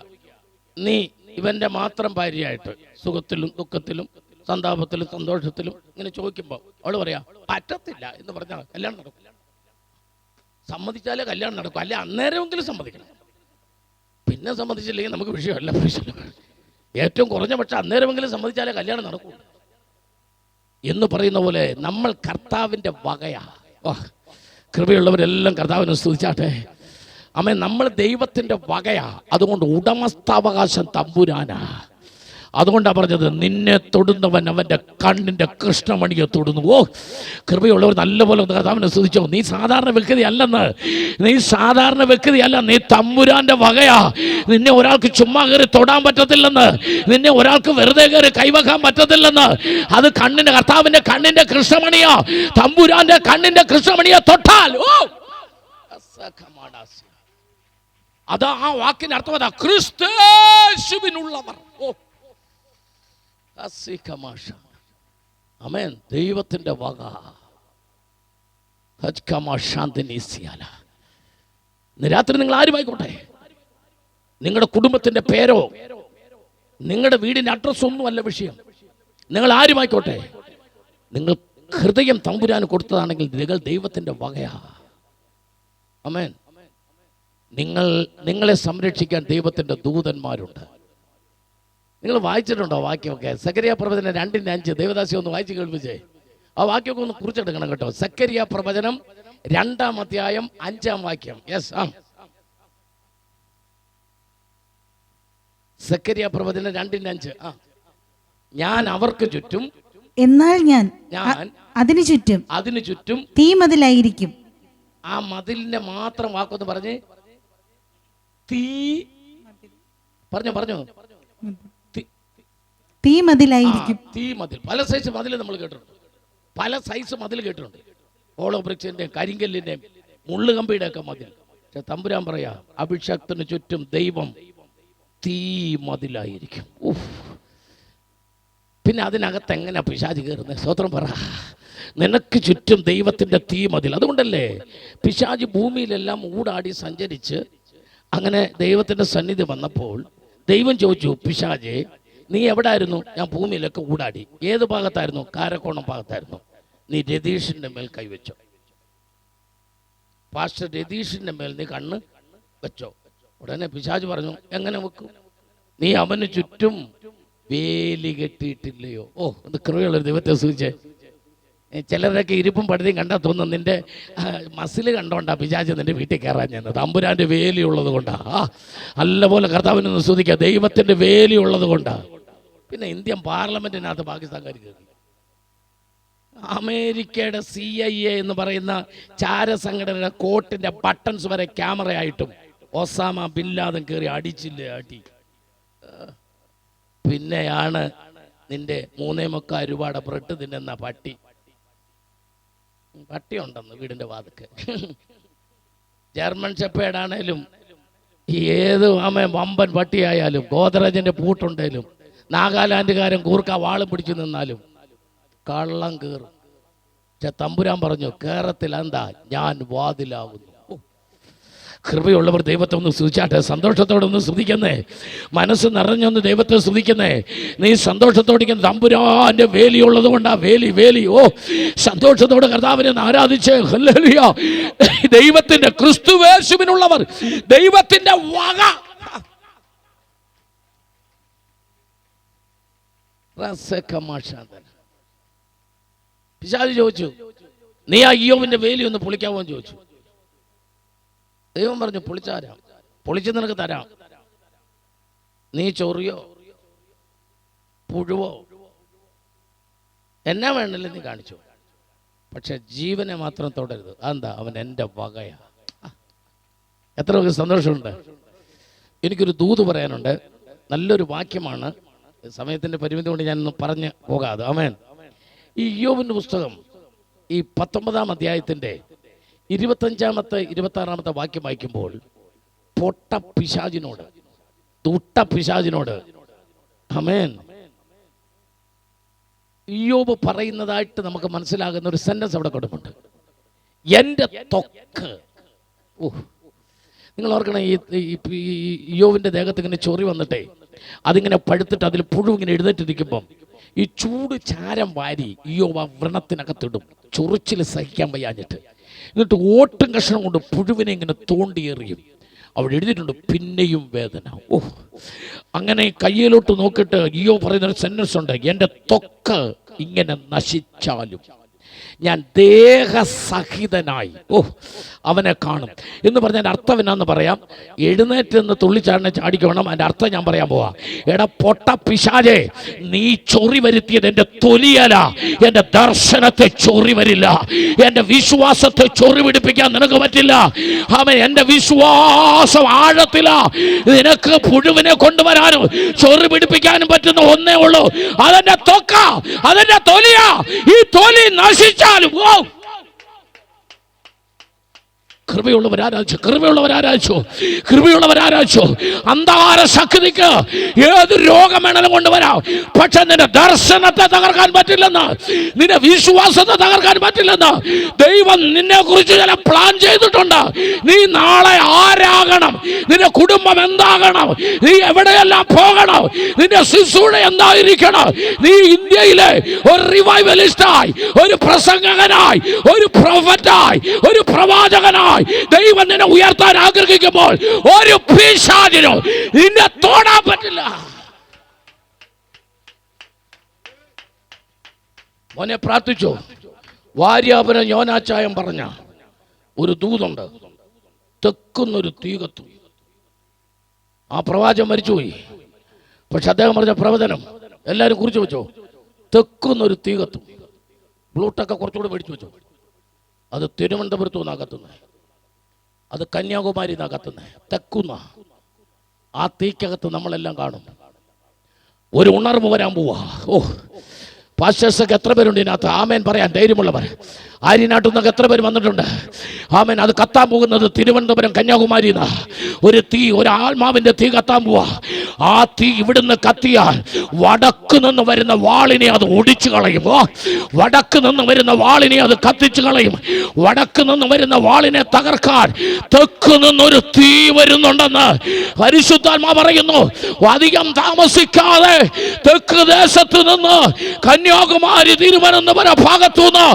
നീ ഇവന്റെ മാത്രം ഭാര്യയായിട്ട് സുഖത്തിലും ദുഃഖത്തിലും സന്താപത്തിലും സന്തോഷത്തിലും ഇങ്ങനെ ചോദിക്കുമ്പോൾ അവള് പറയാ പറ്റത്തില്ല എന്ന് പറഞ്ഞാൽ കല്യാണം നടക്കും. സമ്മതിച്ചാലേ കല്യാണം നടക്കും, അല്ലെ അന്നേരമെങ്കിലും സമ്മതിക്കണം. പിന്നെ സമ്മതിച്ചില്ലെങ്കിൽ നമുക്ക് വിഷയമല്ല. ഏറ്റവും കുറഞ്ഞ പക്ഷെ അന്നേരമെങ്കിലും സമ്മതിച്ചാലേ കല്യാണം നടക്കൂ എന്ന് പറയുന്ന പോലെ നമ്മൾ കർത്താവിൻ്റെ വകയാ. കൃപയുള്ളവരെല്ലാം കർത്താവിനെ സ്തുതിച്ചാട്ടെ. അമ്മേ, നമ്മൾ ദൈവത്തിൻ്റെ വകയാ. അതുകൊണ്ട് ഉടമസ്ഥാവകാശം തമ്പുരാനാ. അതുകൊണ്ടാണ് പറഞ്ഞത്, നിന്നെ തൊടുന്നവൻ അവൻ്റെ കണ്ണിൻ്റെ കൃഷ്ണമണിയെ തൊടുന്നു. ഓ, കൃപയുള്ളവർ നല്ലപോലെ കർത്താവിനെ സ്തുതിച്ചോ. നീ സാധാരണ വ്യക്തി അല്ലെന്ന്, നീ സാധാരണ വ്യക്തിയല്ല, നീ തമ്പുരാൻ്റെ വകയാ. നിന്നെ ഒരാൾക്ക് ചുമ്മാ കയറി തൊടാൻ പറ്റത്തില്ലെന്ന്, നിന്നെ ഒരാൾക്ക് വെറുതെ കയറി കൈവക്കാൻ പറ്റത്തില്ലെന്ന്. അത് കണ്ണിൻ്റെ, കർത്താവിൻ്റെ കണ്ണിൻ്റെ കൃഷ്ണമണിയാ. തമ്പുരാൻ്റെ കണ്ണിൻ്റെ കൃഷ്ണമണിയെ തൊട്ടാൽ അതാ ആ വാക്കിന്റെ അർത്ഥം അതാ, ക്രിസ്തുവിനുള്ളവർ. ആമേൻ. ദൈവത്തിന്റെ വക. ഇന്ന് രാത്രി നിങ്ങൾ ആരുമായിക്കോട്ടെ, നിങ്ങളുടെ കുടുംബത്തിന്റെ പേരോ നിങ്ങളുടെ വീടിന്റെ അഡ്രസ് ഒന്നുമല്ല വിഷയം. നിങ്ങൾ ആരുമായിക്കോട്ടെ, നിങ്ങൾ ഹൃദയം തമ്പുരാന് കൊടുത്തതാണെങ്കിൽ നിങ്ങൾ ദൈവത്തിന്റെ വകയാ. ആമേൻ. നിങ്ങളെ സംരക്ഷിക്കാൻ ദൈവത്തിന്റെ ദൂതന്മാരുണ്ട്. നിങ്ങൾ വായിച്ചിട്ടുണ്ടോ വാക്യമൊക്കെ? സക്കറിയ പ്രവചനം 2:5. ദേവദാസി ഒന്ന് വായിച്ച് കേൾപ്പിച്ചേ. ആ വാക്യമൊക്കെ ഒന്ന് കുറിച്ചെടുക്കണം കേട്ടോ. സക്കറിയ പ്രവചനം 2-ാം അധ്യായം 5-ാം വാക്യം. യെസ്. സക്കറിയ പ്രവചനം 2:5. ഞാൻ അവർക്ക് ചുറ്റും, എന്നാൽ ഞാൻ അതിനു ചുറ്റും തീമതിലായിരിക്കും. ആ മതിലിന്റെ മാത്രം വാക്കൊന്ന് പറഞ്ഞ്. പറഞ്ഞു തീമതിലായിരിക്കും. തീമതിൽ. പല സൈസ് മതിൽ നമ്മൾ കേട്ടിട്ടുണ്ട്. പല സൈസ് മതിൽ കേട്ടിട്ടുണ്ട്. ഓളോ വൃക്ഷന്റെയും കരിങ്കല്ലിന്റെയും മുള്ളുകമ്പിയുടെ ഒക്കെ മതിൽ. പക്ഷെ തമ്പുരാൻ പറയാ, അഭിഷക്തന് ചുറ്റും ദൈവം തീ മതിലായിരിക്കും. പിന്നെ അതിനകത്ത് എങ്ങനെ പിശാച് കയറുന്നത്? സ്തോത്രം പറ. നിനക്ക് ചുറ്റും ദൈവത്തിന്റെ തീ മതിൽ. അതുകൊണ്ടല്ലേ പിശാച് ഭൂമിയിലെല്ലാം ഊടാടി സഞ്ചരിച്ച് അങ്ങനെ ദൈവത്തിന്റെ സന്നിധി വന്നപ്പോൾ ദൈവം ചോദിച്ചു, പിശാചേ നീ എവിടെ ആയിരുന്നു? ഞാൻ ഭൂമിയിലൊക്കെ ഊടാടി. ഏത് ഭാഗത്തായിരുന്നു? കാരക്കോണം ഭാഗത്തായിരുന്നു. നീ രതീഷിന്റെ മേൽ കൈവച്ചോ. പാസ്റ്റർ രതീഷിന്റെ മേൽ നീ കണ്ണ് വെച്ചോ. ഉടനെ പിശാച് പറഞ്ഞു, എങ്ങനെ വെക്കും? നീ അവന് ചുറ്റും വേലി കെട്ടിയിട്ടില്ലയോ? അത് കൃപയുള്ളൊരു ദൈവത്തെ സൂചിച്ചേ. ചിലരൊക്കെ ഇരിപ്പും പടുതിയും കണ്ടാൽ തോന്നുന്നു നിന്റെ മസില് കണ്ടോണ്ടാ പിശാച് നിന്റെ വീട്ടിൽ കയറാൻ ചെന്നത്. തമ്പുരാന്റെ വേലി ഉള്ളത് കൊണ്ടാ. നല്ലപോലെ കർത്താവിനൊന്ന് സ്തുതിക്കുക. ദൈവത്തിന്റെ വേലി ഉള്ളത് കൊണ്ടാ. പിന്നെ ഇന്ത്യൻ പാർലമെന്റിനകത്ത് പാകിസ്ഥാൻകാർ കയറി. അമേരിക്കയുടെ CIA എന്ന് പറയുന്ന ചാരസംഘടനയുടെ കോട്ടിന്റെ ബട്ടൺസ് വരെ ക്യാമറയായിട്ടും ഒസാമ ബിൻ ലാദൻ കയറി അടിച്ചില്ലേ അടി. പിന്നെയാണ് നിന്റെ 3.25 രൂപയുടെ ബ്രെഡ് തിന്നുന്ന പട്ടിയുണ്ടെന്ന് വീടിന്റെ വാതിക്ക്. ജർമ്മൻ ഷെപ്പേർഡാണേലും ഏത് വമ്പൻ പട്ടിയായാലും ഗോദ്രേജിന്റെ പൂട്ടുണ്ടേലും നാഗാലാൻഡുകാരൻ കൂർക്ക വാളും പിടിച്ചു നിന്നാലും കള്ളം കയറും. പക്ഷെ തമ്പുരാൻ പറഞ്ഞു, കേരളത്തിൽ എന്താ? ഞാൻ വാതിലാകുന്നു. കൃപയുള്ളവർ ദൈവത്തെ ഒന്ന് സ്തുതിച്ചാട്ടെ. സന്തോഷത്തോടെ ഒന്ന് സ്തുതിക്കുന്നേ. മനസ്സ് നിറഞ്ഞൊന്ന് ദൈവത്തെ സ്തുതിക്കുന്നേ. നീ സന്തോഷത്തോടിക്കുന്ന തമ്പുരാന്റെ വേലിയുള്ളത് കൊണ്ടാ. വേലി. സന്തോഷത്തോടെ കർത്താവിനെ ആരാധിച്ച് ഹല്ലേലൂയ. ദൈവത്തിന്റെ ക്രിസ്തുവേശുവിനുള്ളവർ ദൈവത്തിന്റെ വക. പിശാച് ചോദിച്ചു, നീ ആ ഇയ്യോബിന്റെ വേലി ഒന്ന് പൊളിക്കാമോ എന്ന് ചോദിച്ചു. ദൈവം പറഞ്ഞു, പൊളിച്ച് നിനക്ക് തരാം. നീ ചൊറിയോ പുഴുവോ എന്നാ വേണമല്ലോ നീ കാണിച്ചു. പക്ഷെ ജീവനെ മാത്രം തൊടരുത്. അതെന്താ? അവൻ എൻ്റെ വകയാ. എത്ര സന്തോഷമുണ്ട്. എനിക്കൊരു ദൂത് പറയാനുണ്ട്. നല്ലൊരു വാക്യമാണ്. സമയത്തിന്റെ പരിമിതി കൊണ്ട് ഞാനൊന്ന് പറഞ്ഞ് പോകാതെ. ആമേൻ. ഈ ഇയ്യോബിന്റെ പുസ്തകം ഈ 19-ാം അധ്യായത്തിന്റെ 25-ാമത്തെ 26-ാമത്തെ വാക്യം വായിക്കുമ്പോൾ പൊട്ട പിശാചിനോട് ആമേൻ ഇയ്യോബ് പറയുന്നതായിട്ട് നമുക്ക് മനസ്സിലാകുന്ന ഒരു സെന്റൻസ് അവിടെ കൊടുക്കുന്നുണ്ട്. എൻ്റെ ത്വക്ക്. നിങ്ങൾ ഓർക്കണം, ഈ ഇയ്യോബിന്റെ ദേഹത്ത് ഇങ്ങനെ ചൊറി വന്നിട്ടേ അതിങ്ങനെ പഴുത്തിട്ട് അതിൽ പുഴു ഇങ്ങനെ എഴുന്നേറ്റിരിക്കുമ്പം ഈ ചൂട് ചാരം വാരി ഇയ്യോബ് ആ വ്രണത്തിനകത്തിടും, ചൊറിച്ചിൽ സഹിക്കാൻ വയ്യാഞ്ഞിട്ട്. എന്നിട്ട് ഓട്ടും കഷ്ണം കൊണ്ട് പുഴുവിനെ ഇങ്ങനെ തോണ്ടിയെറിയും. അവിടെ എഴുതിയിട്ടുണ്ട്, പിന്നെയും വേദന. അങ്ങനെ കയ്യിലോട്ട് നോക്കിയിട്ട് ഇയ്യോബ് പറയുന്നൊരു സെന്റൻസ് ഉണ്ട്, എൻ്റെ ത്വക്ക് ഇങ്ങനെ നശിച്ചാലും ഞാൻ ദേഹസഹിതനായി അവനെ കാണും എന്ന് പറഞ്ഞ അർത്ഥം എന്നാന്ന് പറയാം. എഴുന്നേറ്റ് നിന്ന് തുള്ളിച്ചാടിനെ ചാടിക്കണം. അതിൻ്റെ അർത്ഥം ഞാൻ പറയാൻ പോവാ. എടാ പൊട്ട പിശാചേ, നീ ചൊറി വരുത്തിയത് എൻ്റെ തൊലിയല, എൻ്റെ ദർശനത്തെ ചൊറി വരില്ല. എൻ്റെ വിശ്വാസത്തെ ചൊറി പിടിപ്പിക്കാൻ നിനക്ക് പറ്റില്ല. അവൻ എൻ്റെ വിശ്വാസം ആഴത്തില. നിനക്ക് പുഴുവിനെ കൊണ്ടുവരാനും ചൊറി പിടിപ്പിക്കാനും പറ്റുന്ന ഒന്നേ ഉള്ളൂ, അതെന്റെ ത്വക്ക, അതെന്റെ തൊലിയ. ഈ തൊലി നശിച്ചാലും കൃപയുള്ളവരാരാച്ചു, കൃപയുള്ളവരാരാച്ചു, കൃപയുള്ളവരാരാച്ചു. അന്ധകാര ശക്തിക്ക് ഏത് രോഗം വേണമെങ്കിലും കൊണ്ടുവരാം, പക്ഷെ നിന്റെ ദർശനത്തെ തകർക്കാൻ പറ്റില്ലെന്ന്, നിന്റെ വിശ്വാസത്തെ തകർക്കാൻ പറ്റില്ലെന്ന് ദൈവം നിന്നെ കുറിച്ച് ചില പ്ലാൻ ചെയ്തിട്ടുണ്ട്. നീ നാളെ ആരാകണം, നിന്റെ കുടുംബം എന്താകണം, നീ എവിടെയെല്ലാം പോകണം, നിന്റെ ശുശ്രൂഷ എന്തായിരിക്കണം. നീ ഇന്ത്യയിലെ ഒരു റിവൈവലിസ്റ്റായി, ഒരു പ്രസംഗകനായി, ഒരു പ്രൊഫറ്റായി, ഒരു പ്രവാചകനായി ദൈവം നിന്നെ ഉയർത്താൻ ആഗ്രഹിക്കുമ്പോൾ ഒരു പിശാചിനും നിന്നെ തൊടാൻ പറ്റില്ല. മോനെ പ്രാർത്ഥിച്ചോ. വാര്യാപുരം യോനാച്ചായം പറഞ്ഞ ഒരു ദൂതുണ്ട്, തെക്കുന്നൊരു തീ കത്തും. ആ പ്രവാചകൻ മരിച്ചുപോയി, പക്ഷെ അദ്ദേഹം പറഞ്ഞ പ്രവചനം എല്ലാവരും കുറിച്ച് വെച്ചോ. തെക്കുന്നൊരു തീ കത്തും. ബ്ലൂട്ടൊക്കെ കുറച്ചുകൂടി മേടിച്ചു വെച്ചോ. അത് തിരുവനന്തപുരത്തു നിന്നാണ് കത്തുന്നത്, അത് കന്യാകുമാരി നിന്നാണ് കത്തുന്നത്. തെക്കുന്ന ആ തീക്കകത്ത് നമ്മളെല്ലാം കാണും. ഒരു ഉണർവ് വരാൻ പോവാ. ഓ, പാസ്റ്റേഴ്സൊക്കെ എത്ര പേരുണ്ട് ഇതിനകത്ത്? ആമേൻ പറയാൻ ധൈര്യമുള്ളവർ. ആര്യനാട്ടിൽ നിന്നൊക്കെ എത്ര പേര് വന്നിട്ടുണ്ട്? ആമേൻ. അത് കത്താൻ പോകുന്നത് തിരുവനന്തപുരം കന്യാകുമാരി ഒരു തീ, ഒരു ആത്മാവിൻ്റെ തീ കത്താൻ പോവാ. ആ തീ ഇവിടുന്ന് കത്തിയാൽ വടക്ക് നിന്ന് വരുന്ന വാളിനെ അത് ഒടിച്ചു കളയും. വടക്ക് നിന്ന് വരുന്ന വാളിനെ അത് കത്തിച്ചു കളയും. വടക്ക് നിന്ന് വരുന്ന വാളിനെ തകർക്കാൻ തെക്ക് നിന്നൊരു തീ വരുന്നുണ്ടെന്ന് പരിശുദ്ധാത്മാ പറയുന്നു. അധികം താമസിക്കാതെ തെക്ക് ദേശത്ത് നിന്ന് കന്യാകുമാരി തിരുവനന്തപുരം ഭാഗത്തുനിന്ന്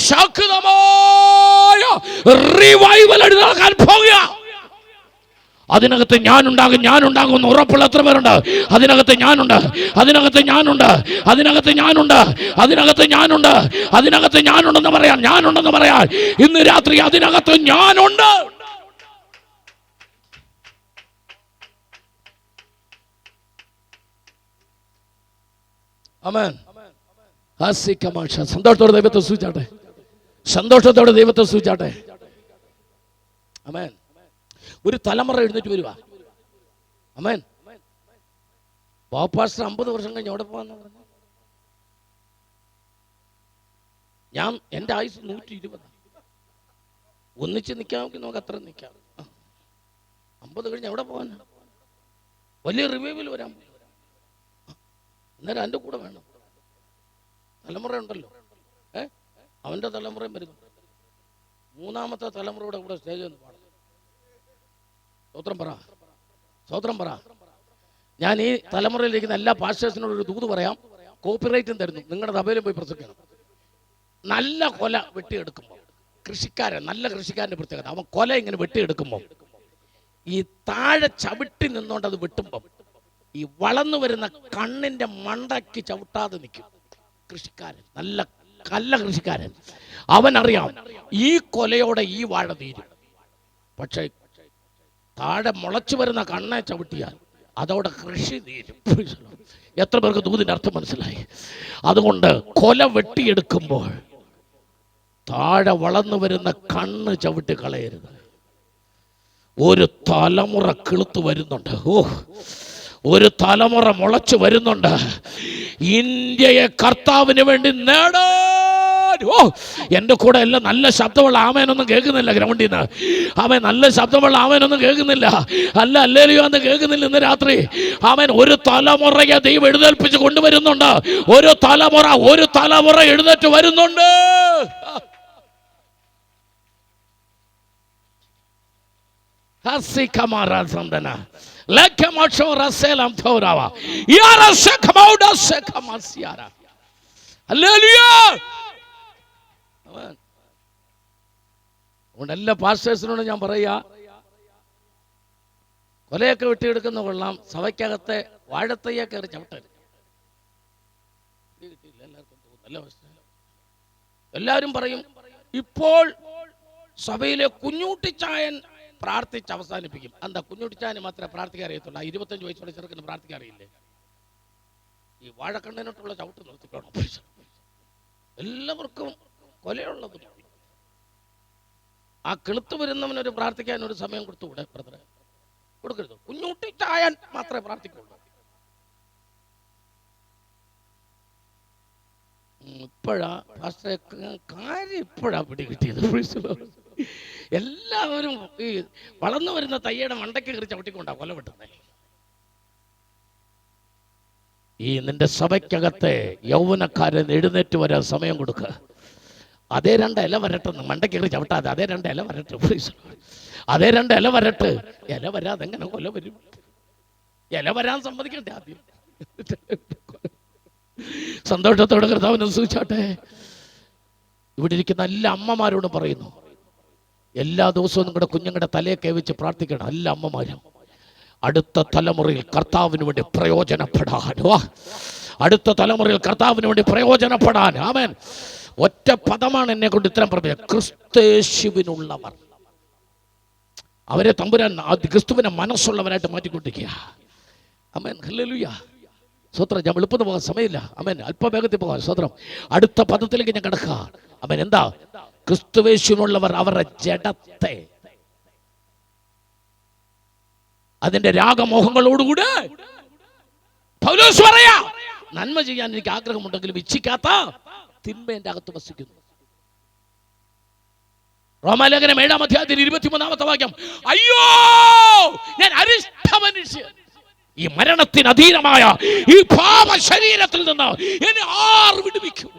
ശക്തമായ റിവൈവൽ നടക്കാൻ പോകുക. അതിനകത്ത് ഞാനുണ്ടാകും, ഞാനുണ്ടാകും എന്ന് ഉറപ്പുള്ള എത്ര പേരുണ്ട്? അതിനകത്ത് ഞാനുണ്ട്, അതിനകത്ത് ഞാനുണ്ട്, അതിനകത്ത് ഞാനുണ്ട്, അതിനകത്ത് ഞാനുണ്ട്, അതിനകത്ത് ഞാനുണ്ടെന്ന് പറയാൻ, ഞാനുണ്ടെന്ന് പറയാൻ ഇന്ന് രാത്രി അതിനകത്ത് ഞാനുണ്ട്. ആമേൻ. സന്തോഷത്തോടെ ദൈവത്തെ സൂചിച്ചാട്ടെ, സന്തോഷത്തോടെ ദൈവത്തെ സൂചിച്ചാട്ടെ. ആമേൻ. ഒരു തലമുറ എഴുന്നേറ്റ് വരുക. ആമേൻ. പാപ്പാസ്റ്റർ 50 വർഷം കഴിഞ്ഞ് എവിടെ പോവാന്ന് പറഞ്ഞു? ഞാൻ എൻ്റെ ആയുസ് 120. ഒന്നിച്ച് നിൽക്കാമെങ്കിൽ നമുക്ക് അത്ര നിൽക്കാം. 50 കഴിഞ്ഞ് എവിടെ പോവാൻ? വലിയ റിവൈവൽ വരാൻ പോയി. അന്നേരം എൻ്റെ കൂടെ വേണം. തലമുറ ഉണ്ടല്ലോ, അവൻ്റെ തലമുറയും വരുന്നു. മൂന്നാമത്തെ തലമുറയുടെ കൂടെ സ്റ്റേജിൽ നിന്ന് പാടാം. സ്വത്രം പറ, സ്വത്രം പറ. ഞാൻ ഈ തലമുറയിലിരിക്കുന്ന എല്ലാ പാസ്റ്റേഴ്സിനോട് ഒരു ദൂത് പറയാം. കോപ്പിറൈറ്റും തരുന്നു, നിങ്ങളുടെ സഭയിലും പോയി പ്രസംഗിക്കണം. നല്ല കൊല വെട്ടിയെടുക്കുമ്പോൾ, കൃഷിക്കാരൻ, നല്ല കൃഷിക്കാരൻ്റെ പ്രത്യേകത, അവൻ കൊല ഇങ്ങനെ വെട്ടിയെടുക്കുമ്പോൾ ഈ താഴെ ചവിട്ടി നിന്നുകൊണ്ട് അത് വെട്ടുമ്പം ഈ വളർന്നു വരുന്ന കണ്ണിൻ്റെ മണ്ടയ്ക്ക് ചവിട്ടാതെ നിൽക്കും കൃഷിക്കാരൻ, നല്ല കൃഷിക്കാരൻ. അവനറിയാം ഈ കൊലയോടെ ഈ വാഴ തീരും. പക്ഷെ താഴെ മുളച്ചു വരുന്ന കണ്ണെ ചവിട്ടിയാൽ അതോടെ കൃഷി തീരും. എത്ര പേർക്ക് ദൂതിൻ്റെ അർത്ഥം മനസ്സിലായി? അതുകൊണ്ട് കൊല വെട്ടിയെടുക്കുമ്പോൾ താഴെ വളർന്നു വരുന്ന കണ്ണ് ചവിട്ടി കളയരുത്. ഒരു തലമുറ കിളുത്ത് വരുന്നുണ്ട്. ഒരു തലമുറ മുളച്ചു വരുന്നുണ്ട്. ഇന്ത്യയെ കർത്താവിന് വേണ്ടി നേടാൻ. എൻ്റെ കൂടെ എല്ലാം നല്ല ശബ്ദമുള്ള ആമേനൊന്നും കേൾക്കുന്നില്ല. ഗ്രൗണ്ടിൽ നിന്ന് ആമേൻ നല്ല ശബ്ദമുള്ള ആമേനൊന്നും കേൾക്കുന്നില്ല. അല്ലേലൂയ എന്ന് കേൾക്കുന്നില്ല ഇന്ന് രാത്രി. ആമേൻ. ഒരു തലമുറയെ ദൈവം എഴുന്നേൽപ്പിച്ച് കൊണ്ടുവരുന്നുണ്ട്. ഒരു തലമുറ എഴുന്നേറ്റ് വരുന്നുണ്ട്. അതുകൊണ്ട് എല്ലാ പാസ്റ്റേഴ്സിനോട് ഞാൻ പറയാ, കൊലയൊക്കെ വെട്ടിയെടുക്കുന്ന കൊള്ളാം, സഭയ്ക്കകത്തെ വാഴത്തയ്യ കയറി ചവിട്ടരുത്. എല്ലാവരും പറയും ഇപ്പോൾ സഭയിലെ കുഞ്ഞൂട്ടിച്ചായൻ പ്രാർത്ഥിച്ച് അവസാനിപ്പിക്കും. എന്താ കുഞ്ഞുട്ടിച്ചാന് മാത്രമേ പ്രാർത്ഥിക്കാൻ അറിയത്തുള്ളൂ? 25 വയസ്സുള്ള ചെറുക്കിന് പ്രാർത്ഥിക്കാൻ അറിയില്ലേ? ഈ വാഴക്കണ്ണിനോട്ടുള്ള ചവിട്ട് നിർത്തിക്കണം. എല്ലാവർക്കും കൊലയുള്ളത് ആ കിളുത്ത് വരുന്നവനൊരു പ്രാർത്ഥിക്കാൻ ഒരു സമയം കൊടുത്തുകൂടെ? ബ്രദറെ, കൊടുക്കരുത്. കുഞ്ഞുട്ടിച്ചായൻ മാത്രമേ പ്രാർത്ഥിക്കുള്ളൂ. ഇപ്പോഴാ പാസ്റ്ററെ കാര്യം ഇപ്പോഴാ പിടി കിട്ടിയത്. എല്ലാവരും ഈ വളർന്നു വരുന്ന തയ്യയുടെ മണ്ടയ്ക്ക് കയറി ചവിട്ടിക്കൊണ്ടാ കൊല വെട്ടുന്നേ. ഈ നിന്റെ സഭയ്ക്കകത്തെ യൗവനക്കാരൻ എഴുന്നേറ്റ് വരാൻ സമയം കൊടുക്കുക. അതേ രണ്ട് ഇല വരട്ടെന്ന് മണ്ടയ്ക്ക് കയറി ചവിട്ടാതെ അതേ രണ്ട് ഇല വരട്ടെ. അതേ രണ്ട് ഇല വരട്ട്. ഇല വരാതെ എങ്ങനെ കൊല വരും? ഇല വരാൻ സമ്മതിക്കണ്ടേ ആദ്യം? സന്തോഷത്തോടെ കർത്താവിനെ സ്തുതിച്ചാട്ടെ. ഇവിടെ ഇരിക്കുന്ന എല്ലാ അമ്മമാരോടും പറയുന്നു, എല്ലാ ദിവസവും നിങ്ങളുടെ കുഞ്ഞുങ്ങളുടെ തലയെ കൈവച്ച് പ്രാർത്ഥിക്കണം. എല്ലാ അമ്മമാരും അടുത്ത തലമുറയിൽ കർത്താവിന് വേണ്ടി പ്രയോജനപ്പെടാനോ, അടുത്ത തലമുറയിൽ കർത്താവിന് വേണ്ടി പ്രയോജനപ്പെടാൻ. ആമേൻ. ഒറ്റ പദമാണ് എന്നെ കൊണ്ട് ഇത്തരം പറഞ്ഞത്, ക്രിസ്തേശുവിനുള്ളവർ. അവരെ തമ്പുരാൻ ക്രിസ്തുവിനെ മനസ്സുള്ളവരായിട്ട് മാറ്റിക്കൊണ്ടിരിക്കുക. ആമേൻ. ഹല്ലേലൂയ. സ്വത്രം. ഞാൻ എളുപ്പം പോകാൻ സമയമില്ല. ആമേൻ. അല്പവേഗത്തിൽ പോകാൻ സ്വത്രം. അടുത്ത പദത്തിലേക്ക് ഞാൻ കിടക്കുക. ആമേൻ. എന്താ? ക്രിസ്തുവേശുവിനുള്ളവർ അവരുടെ ജഡത്തെ അതിന്റെ രാഗമോഹങ്ങളോടുകൂടെ പൗലോസ് പറയാ, നന്മ ചെയ്യാൻ എനിക്ക് ആഗ്രഹമുണ്ടെങ്കിലും ഇച്ഛിക്കാത്ത തിന്മ എന്റെ അകത്ത് വസിക്കുന്നു. റോമാലേഖനം 7-ാം അധ്യായത്തിൽ 23-ാമത്തെ വാക്യം, അയ്യോ ഞാൻ അരിഷ്ട മനുഷ്യൻ, ഈ മരണത്തിന് അധീനമായ ഈ പാപ ശരീരത്തിൽ നിന്ന് എന്നെ ആർ വിടുവിക്കും?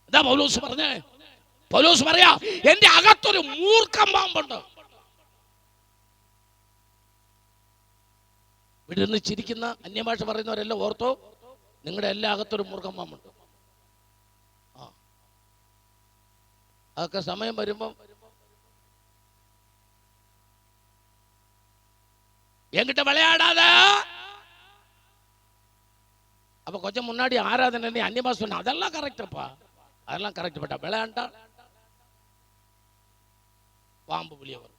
എന്താ പൗലോസ് പറഞ്ഞേ? പൗലോസ് പറയാ, എന്റെ അകത്തൊരു മൂർഖം പാമ്പുണ്ട്. ഇവിടെ നിന്ന് ചിരിക്കുന്ന അന്യഭാഷ പറയുന്നവരെല്ലാം ഓർത്തോ, നിങ്ങളുടെ എല്ലാ അകത്തൊരു മൂർഖം പാമ്പുണ്ട്. അതൊക്കെ സമയം വരുമ്പം என்கிட்ட விளையாடாத. அப்ப கொஞ்சம் முன்னாடி ஆராதனை நீ அந்நியமா சொன்ன, அதெல்லாம் கரெக்டப்பா, அதெல்லாம் கரெக்ட். பட்டா விளையாண்டா பாம்பு புளிய வரும்.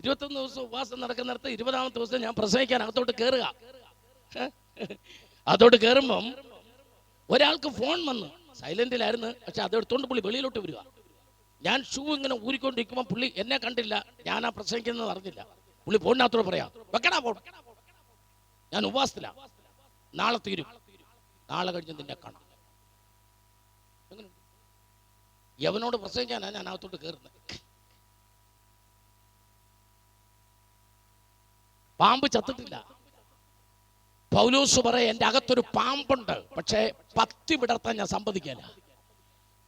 21 ദിവസം ഉപവാസം നടക്കുന്നിടത്ത് 20-ാമത്തെ ദിവസം ഞാൻ പ്രസംഗിക്കാൻ അകത്തോട്ട് കയറുക. അതോട്ട് കയറുമ്പം ഒരാൾക്ക് ഫോൺ വന്നു. സൈലന്റിലായിരുന്നു, പക്ഷെ അതെടുത്തോണ്ട് പുള്ളി വെളിയിലോട്ട് വരിക. ഞാൻ ഷൂ ഇങ്ങനെ ഊരിക്കൊണ്ടിരിക്കുമ്പോൾ പുള്ളി എന്നെ കണ്ടില്ല, ഞാനാ പ്രസംഗിക്കുന്നത് അറിഞ്ഞില്ല. പുള്ളി ഫോണിനകത്തോട് പറയാ, വെക്കടാ ഫോൺ, ഞാൻ ഉപവാസത്തിലാ, നാളെ തീരും, നാളെ കഴിഞ്ഞ് നിന്നെ കാണാം. യവനോട് പ്രസംഗിക്കാനാ ഞാൻ അകത്തോട്ട് കയറുന്നത്. പാമ്പ് ചത്തിട്ടില്ല. പൗലോസ് പറയാ, എൻ്റെ അകത്തൊരു പാമ്പുണ്ട്, പക്ഷേ പത്തി വിടർത്താൻ ഞാൻ സമ്മതിക്കില്ല.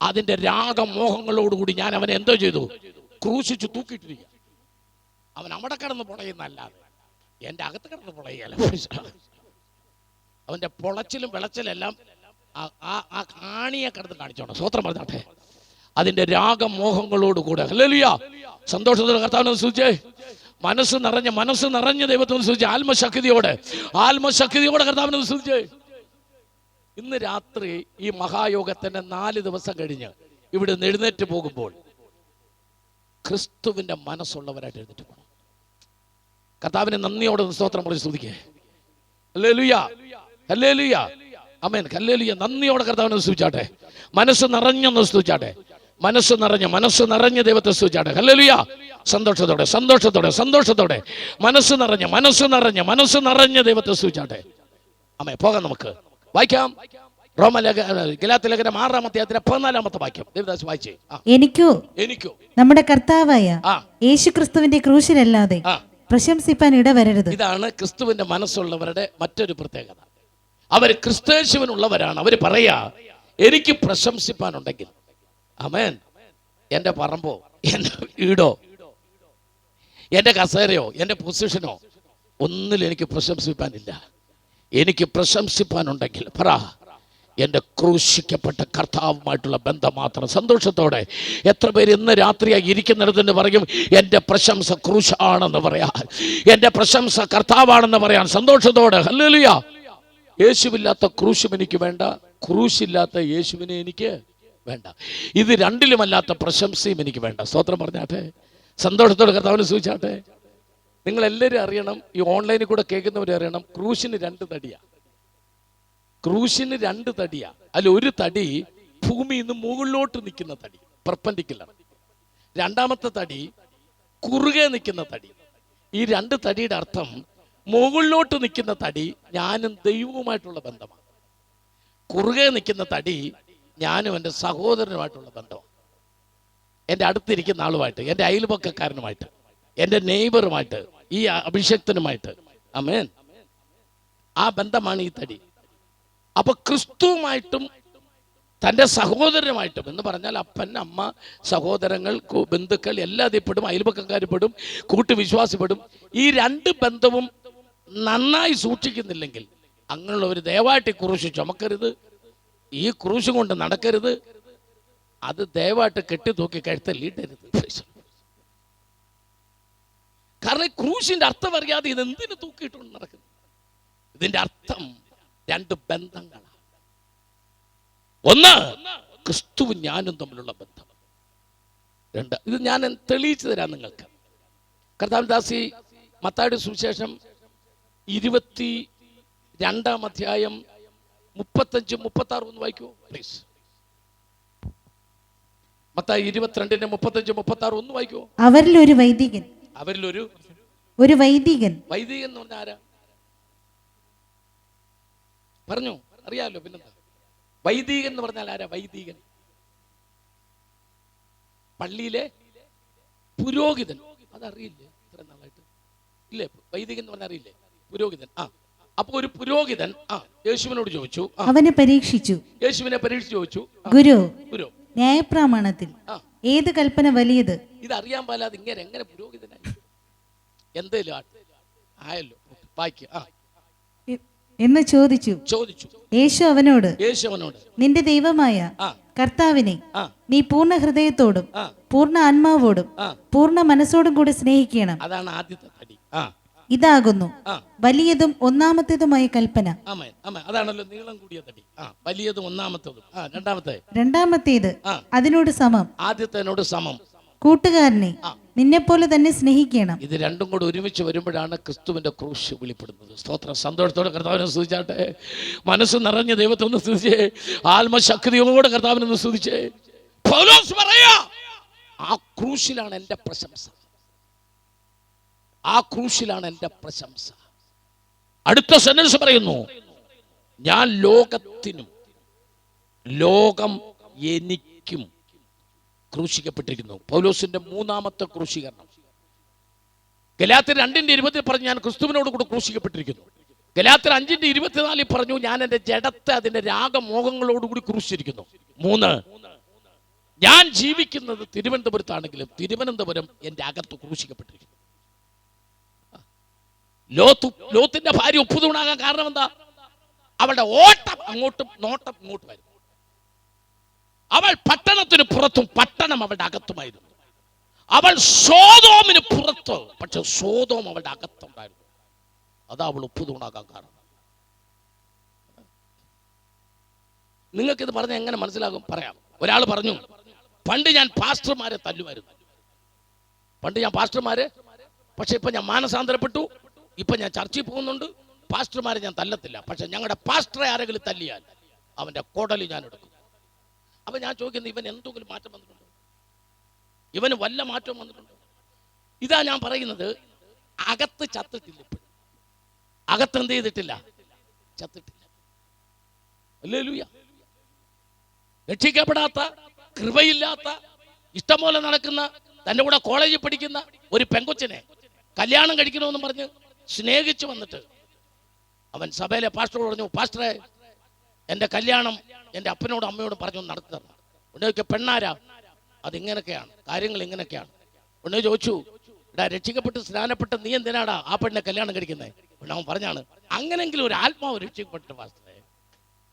അതിന്റെ രാഗമോഹങ്ങളോടുകൂടി ഞാൻ അവനെ എന്തോ ചെയ്തു? ക്രൂശിച്ചു തൂക്കിയിട്ടിരിക്കുക. അവൻ അവിടെ കിടന്ന് പൊളയുന്നല്ലാതെ എൻ്റെ അകത്ത് കിടന്ന് പൊളയല്ല. അവന്റെ പൊളച്ചിലും വിളച്ചിലെല്ലാം ആ കാണിയെ കിടന്ന് കാണിച്ചോണം. സ്വത്രം പറഞ്ഞാട്ടെ. അതിന്റെ രാഗമോഹങ്ങളോടുകൂടെ ഹല്ലേലൂയ സന്തോഷത്തോടെ കർത്താവിനെ സ്തുതിച്ചേ. മനസ്സ് നിറഞ്ഞ ദൈവത്തെ സ്തുതിച്ചേ. ആത്മശക്തിയോടെ കർത്താവിനെ സ്തുതിച്ചേ. ഇന്ന് രാത്രി ഈ മഹായോഗത്തിന്റെ 4 ദിവസം കഴിഞ്ഞ് ഇവിടെ നിന്ന് എഴുന്നേറ്റ് പോകുമ്പോൾ ക്രിസ്തുവിന്റെ മനസ്സുള്ളവരായിട്ട് എഴുന്നേറ്റ് പോകണം. കർത്താവിനെ നന്ദിയോടെ സ്തോത്രം പറഞ്ഞ് സ്തുതിക്കേ. ഹല്ലേലൂയ, ഹല്ലേലൂയ, ആമേൻ, ഹല്ലേലൂയ. നന്ദിയോടെ കർത്താവിനെ സ്തുതിച്ചാട്ടെ. മനസ്സ് നിറഞ്ഞൊന്ന് സ്തുതിച്ചാട്ടെ. മനസ്സ് നിറഞ്ഞ ദൈവത്തെ സ്തുതിച്ചാട്ടെ. ഹല്ലേലൂയ. സന്തോഷത്തോടെ മനസ്സ് നിറഞ്ഞ ദൈവത്തെ സ്തുതിച്ചാട്ടെ. ആമേൻ. പോകാം, നമുക്ക് വായിക്കാം. ഗലാത്യ ലേഖനം 6-ാം അധ്യായത്തിലെ 14-ാമത്തെ വാക്യം ദേവദാസ് വായിച്ചേ. എനിക്കോ നമ്മുടെ കർത്താവായ യേശുക്രിസ്തുവിന്റെ ക്രൂശിലല്ലാതെ പ്രശംസിപ്പാൻ ഇടവരരുത്. ഇതാണ് ക്രിസ്തുവിന്റെ മനസ്സുള്ളവരുടെ മറ്റൊരു പ്രത്യേകത. അവർ ക്രിസ്തേശുവിനുള്ളവരാണ്. അവർ പറയാ, എനിക്ക് പ്രശംസിപ്പാനുണ്ടെങ്കിൽ, ആമേൻ, എൻ്റെ പറമ്പോ, എൻ്റെ വീടോ, എൻ്റെ കസേരയോ, എൻ്റെ പൊസിഷനോ ഒന്നിലും എനിക്ക് പ്രശംസിപ്പാനില്ല. എനിക്ക് പ്രശംസിപ്പാനുണ്ടെങ്കിൽ പറ, എൻ്റെ ക്രൂശിക്കപ്പെട്ട കർത്താവുമായിട്ടുള്ള ബന്ധം മാത്രം. സന്തോഷത്തോടെ എത്ര പേര് ഇന്ന് രാത്രിയായി ഇരിക്കുന്നിടത്തിന് പറയും, എൻ്റെ പ്രശംസ ക്രൂശാണെന്ന് പറയാൻ, എൻ്റെ പ്രശംസ കർത്താവാണെന്ന് പറയാൻ. സന്തോഷത്തോടെ ഹല്ലേലൂയ. യേശുവില്ലാത്ത ക്രൂശും എനിക്ക് വേണ്ട, ക്രൂശില്ലാത്ത യേശുവിനെ എനിക്ക് വേണ്ട. ഇത് രണ്ടിലുമല്ലാത്ത പ്രശംസയും എനിക്ക് വേണ്ട. സ്തോത്രം പറഞ്ഞാട്ടെ. സന്തോഷത്തോടെ കർത്താവിനെ സൂചിച്ചാട്ടെ. നിങ്ങളെല്ലാവരും അറിയണം, ഈ ഓൺലൈനിൽ കൂടെ കേൾക്കുന്നവർ അറിയണം, ക്രൂശിന് 2 തടിയാ. ക്രൂശിന് 2 തടിയാ. അതിൽ ഒരു തടി ഭൂമിയിൽ നിന്ന് മുകളിലോട്ട് നിൽക്കുന്ന തടി, പെർപെൻഡിക്കുലർ. രണ്ടാമത്തെ തടി കുറുകെ നിൽക്കുന്ന തടി. ഈ 2 തടിയുടെ അർത്ഥം, മുകളിലോട്ട് നിൽക്കുന്ന തടി ഞാനും ദൈവവുമായിട്ടുള്ള ബന്ധമാണ്. കുറുകെ നിൽക്കുന്ന തടി ഞാനും എൻ്റെ സഹോദരനുമായിട്ടുള്ള ബന്ധം, എൻ്റെ അടുത്തിരിക്കുന്ന ആളുമായിട്ട്, എൻ്റെ അയൽപക്കക്കാരനുമായിട്ട്, എൻ്റെ നെയ്ബറുമായിട്ട്, ഈ അഭിഷക്തനുമായിട്ട്. ആമേൻ. ആ ബന്ധമാണ് ഈ തടി. അപ്പൊ ക്രിസ്തുവുമായിട്ടും തൻ്റെ സഹോദരനുമായിട്ടും എന്ന് പറഞ്ഞാൽ അപ്പൻ, അമ്മ, സഹോദരങ്ങൾ, ബന്ധുക്കൾ എല്ലാം അതിൽ പെടും, അയൽപക്കക്കാർ പെടും, കൂട്ടുവിശ്വാസിപ്പെടും. ഈ രണ്ട് ബന്ധവും നന്നായി സൂക്ഷിക്കുന്നില്ലെങ്കിൽ അങ്ങനെയുള്ള ഒരു ദയവായിട്ട് ഈ ക്രൂശ് ചുമക്കരുത്, ഈ ക്രൂശ് കൊണ്ട് നടക്കരുത്. അത് ദയവായിട്ട് കെട്ടി തൂക്കി കഴുത്തല്ലിട്ടരുത്. കാരണം ഈ ക്രൂശിന്റെ അർത്ഥം അറിയാതെ ഇതെന്തിനു തൂക്കിയിട്ടുണ്ട് നടക്കുന്നത്? ഇതിന്റെ അർത്ഥം രണ്ട് ബന്ധങ്ങളാണ്. ഒന്ന്, ക്രിസ്തുവും ഞാനും തമ്മിലുള്ള ബന്ധം. രണ്ട്, ഇത് ഞാൻ തെളിയിച്ചു തരാം നിങ്ങൾക്ക്. കർത്താവിൻദാസി മത്തായിയുടെ സുവിശേഷം 22-ാം അധ്യായം 35-36 ഒന്ന് വായിക്കൂ പ്ലീസ്. മത്തായി 22-35-36 ഒന്ന് വായിക്കൂ. അവരിലൊരു വൈദികൻ വൈദികൻ എന്ന് പറഞ്ഞ ആരാ പറഞ്ഞു? അറിയാലോ. പിന്നെന്താ വൈദികൻ എന്ന് പറഞ്ഞാൽ ആരാ? വൈദികൻ പള്ളിയിലെ പുരോഹിതൻ. അതറിയില്ലേ? ഇത്ര നാളായിട്ട് ഇല്ലേ? വൈദികൻ എന്ന് പറഞ്ഞാൽ അറിയില്ലേ? പുരോഹിതൻ. അപ്പൊ ഒരു പുരോഹിതൻ യേശുവിനോട് ചോദിച്ചു, അവനെ പരീക്ഷിച്ചു. യേശുവിനെ പരീക്ഷിച്ചു ചോദിച്ചു, ഗുരു, ന്യായപ്രമാണത്തിൽ ഏത് കൽപ്പന വലിയത്? ഇതറിയാൻ പാലാതെ ഇങ്ങനെ എങ്ങനെ പുരോഹിതനായി? എന്തേലും ആയല്ലോ. ബാക്കി എന്ന് ചോദിച്ചു. യേശു അവനോട്, നിന്റെ ദൈവമായ കർത്താവിനെ നീ പൂർണ്ണ ഹൃദയത്തോടും പൂർണ്ണ ആത്മാവോടും പൂർണ്ണ മനസ്സോടും കൂടി സ്നേഹിക്കണം. അതാണ് ആദ്യത്തെ പടി. ഇതാകുന്നു വലിയതും ഒന്നാമത്തേതുമായ കൽപ്പന. അതാണല്ലോ നീളം കൂടിയ തടി. വലിയതും ഒന്നാമത്തേതും. രണ്ടാമത്തേത് അതിനോട് സമം, ആദ്യത്തേനോട് സമം. കൂട്ടുകാരനെ നിന്നെപ്പോലെ തന്നെ സ്നേഹിക്കണം. ഇത് രണ്ടും കൂടെ ഒരുമിച്ച് വരുമ്പോഴാണ് ക്രിസ്തുവിന്റെ ക്രൂശ് വെളിപ്പെടുന്നത്. സ്തോത്രം. സന്തോഷത്തോടെ കർത്താവിനെ സ്തുതിച്ചാട്ടെ. മനസ്സ് നിറഞ്ഞ ദൈവത്തെ ഒന്ന് സ്തുതിച്ചേ. ആത്മശക്തിയോടെ കർത്താവിനെ ഒന്ന് സ്തുതിച്ചേ. പൗലോസ് പറയാ, ആ ക്രൂശിലാണ് എൻ്റെ പ്രശംസ. ആ ക്രൂശിലാണ് എൻ്റെ പ്രശംസ. അടുത്ത സെന്റൻസ് പറയുന്നു, ഞാൻ ലോകത്തിനും ലോകം എനിക്കും ക്രൂശിക്കപ്പെട്ടിരിക്കുന്നു. പൗലോസിന്റെ മൂന്നാമത്തെ ക്രൂശീകരണം. ഗലാത്യർ 2:20 പറഞ്ഞു, ഞാൻ ക്രിസ്തുവിനോട് കൂടെ ക്രൂശിക്കപ്പെട്ടിരിക്കുന്നു. ഗലാത്യർ 5:24 പറഞ്ഞു, ഞാൻ എൻ്റെ ജഡത്തെ അതിന്റെ രാഗമോഹങ്ങളോടുകൂടി ക്രൂശിച്ചിരിക്കുന്നു. 3, ഞാൻ ജീവിക്കുന്നത് തിരുവനന്തപുരത്താണെങ്കിലും തിരുവനന്തപുരം എൻ്റെ അകത്ത് ക്രൂശിക്കപ്പെട്ടിരിക്കുന്നു. ലോത്തിന്റെ ഭാര്യ ഉപ്പുതൂണാകാൻ കാരണം എന്താ? അവളുടെ ഓട്ടം അങ്ങോട്ടും നോട്ടം ഇങ്ങോട്ടുമായിരുന്നു. അവൾ പട്ടണത്തിന് പുറത്തും പട്ടണം അവളുടെ അകത്തുമായിരുന്നു. അവൾ സോതോമിന് പുറത്ത്, പക്ഷെ സോതോം അവളുടെ അകത്തുണ്ടായിരുന്നു. അതാ അവൾ ഉപ്പുതൂണാകാൻ കാരണം. നിങ്ങൾക്കിത് പറഞ്ഞാൽ എങ്ങനെ മനസ്സിലാകും? പറയാം. ഒരാൾ പറഞ്ഞു, പണ്ട് ഞാൻ പാസ്റ്റർമാരെ തല്ലുമായിരുന്നു. പക്ഷെ ഇപ്പൊ ഞാൻ മാനസാന്തരപ്പെട്ടു. ഇപ്പൊ ഞാൻ ചർച്ചയിൽ പോകുന്നുണ്ട്. പാസ്റ്റർമാരെ ഞാൻ തല്ലത്തില്ല. പക്ഷെ ഞങ്ങളുടെ പാസ്റ്ററെ ആരെങ്കിലും തല്ലിയാൽ അവന്റെ കോടലി ഞാൻ എടുക്കും. അപ്പൊ ഞാൻ ചോദിക്കുന്നത്, ഇവൻ എന്തെങ്കിലും മാറ്റം വന്നിട്ടുണ്ടോ? ഇവന് വല്ല മാറ്റവും വന്നിട്ടുണ്ടോ? ഇതാ ഞാൻ പറയുന്നത്. അകത്ത് ചത്തിട്ടില്ല. ഇപ്പോഴും അകത്ത് എന്ത് ചെയ്തിട്ടില്ല? ചത്തിട്ടില്ല. ഹല്ലേലൂയ. രക്ഷിക്കപ്പെടാത്ത, കൃപയില്ലാത്ത, ഇഷ്ടംപോലെ നടക്കുന്ന, തൻ്റെ കൂടെ കോളേജിൽ പഠിക്കുന്ന ഒരു പെങ്കൊച്ചിനെ കല്യാണം കഴിക്കണമെന്ന് പറഞ്ഞ് സ്നേഹിച്ചു വന്നിട്ട് അവൻ സഭയിലെ പാസ്റ്ററോട് പറഞ്ഞു, പാസ്റ്ററെ, എൻ്റെ കല്യാണം എൻ്റെ അപ്പനോടും അമ്മയോടും പറഞ്ഞു നടത്തി തരണം. ഉടനെ പെണ്ണാരാ? അതിങ്ങനെയൊക്കെയാണ് കാര്യങ്ങൾ, ഇങ്ങനെയൊക്കെയാണ്. ഉടനെ ചോദിച്ചു, എടാ, രക്ഷിക്കപ്പെട്ട് സ്നാനപ്പെട്ട് നീ എന്തിനാടാ ആ പെണ്ണിനെ കല്യാണം കഴിക്കുന്നത്? ഉടനെ അവൻ പറഞ്ഞാണ്, അങ്ങനെങ്കിലും ഒരു ആത്മാവ് രക്ഷിക്കപ്പെട്ട് പാസ്റ്ററെ.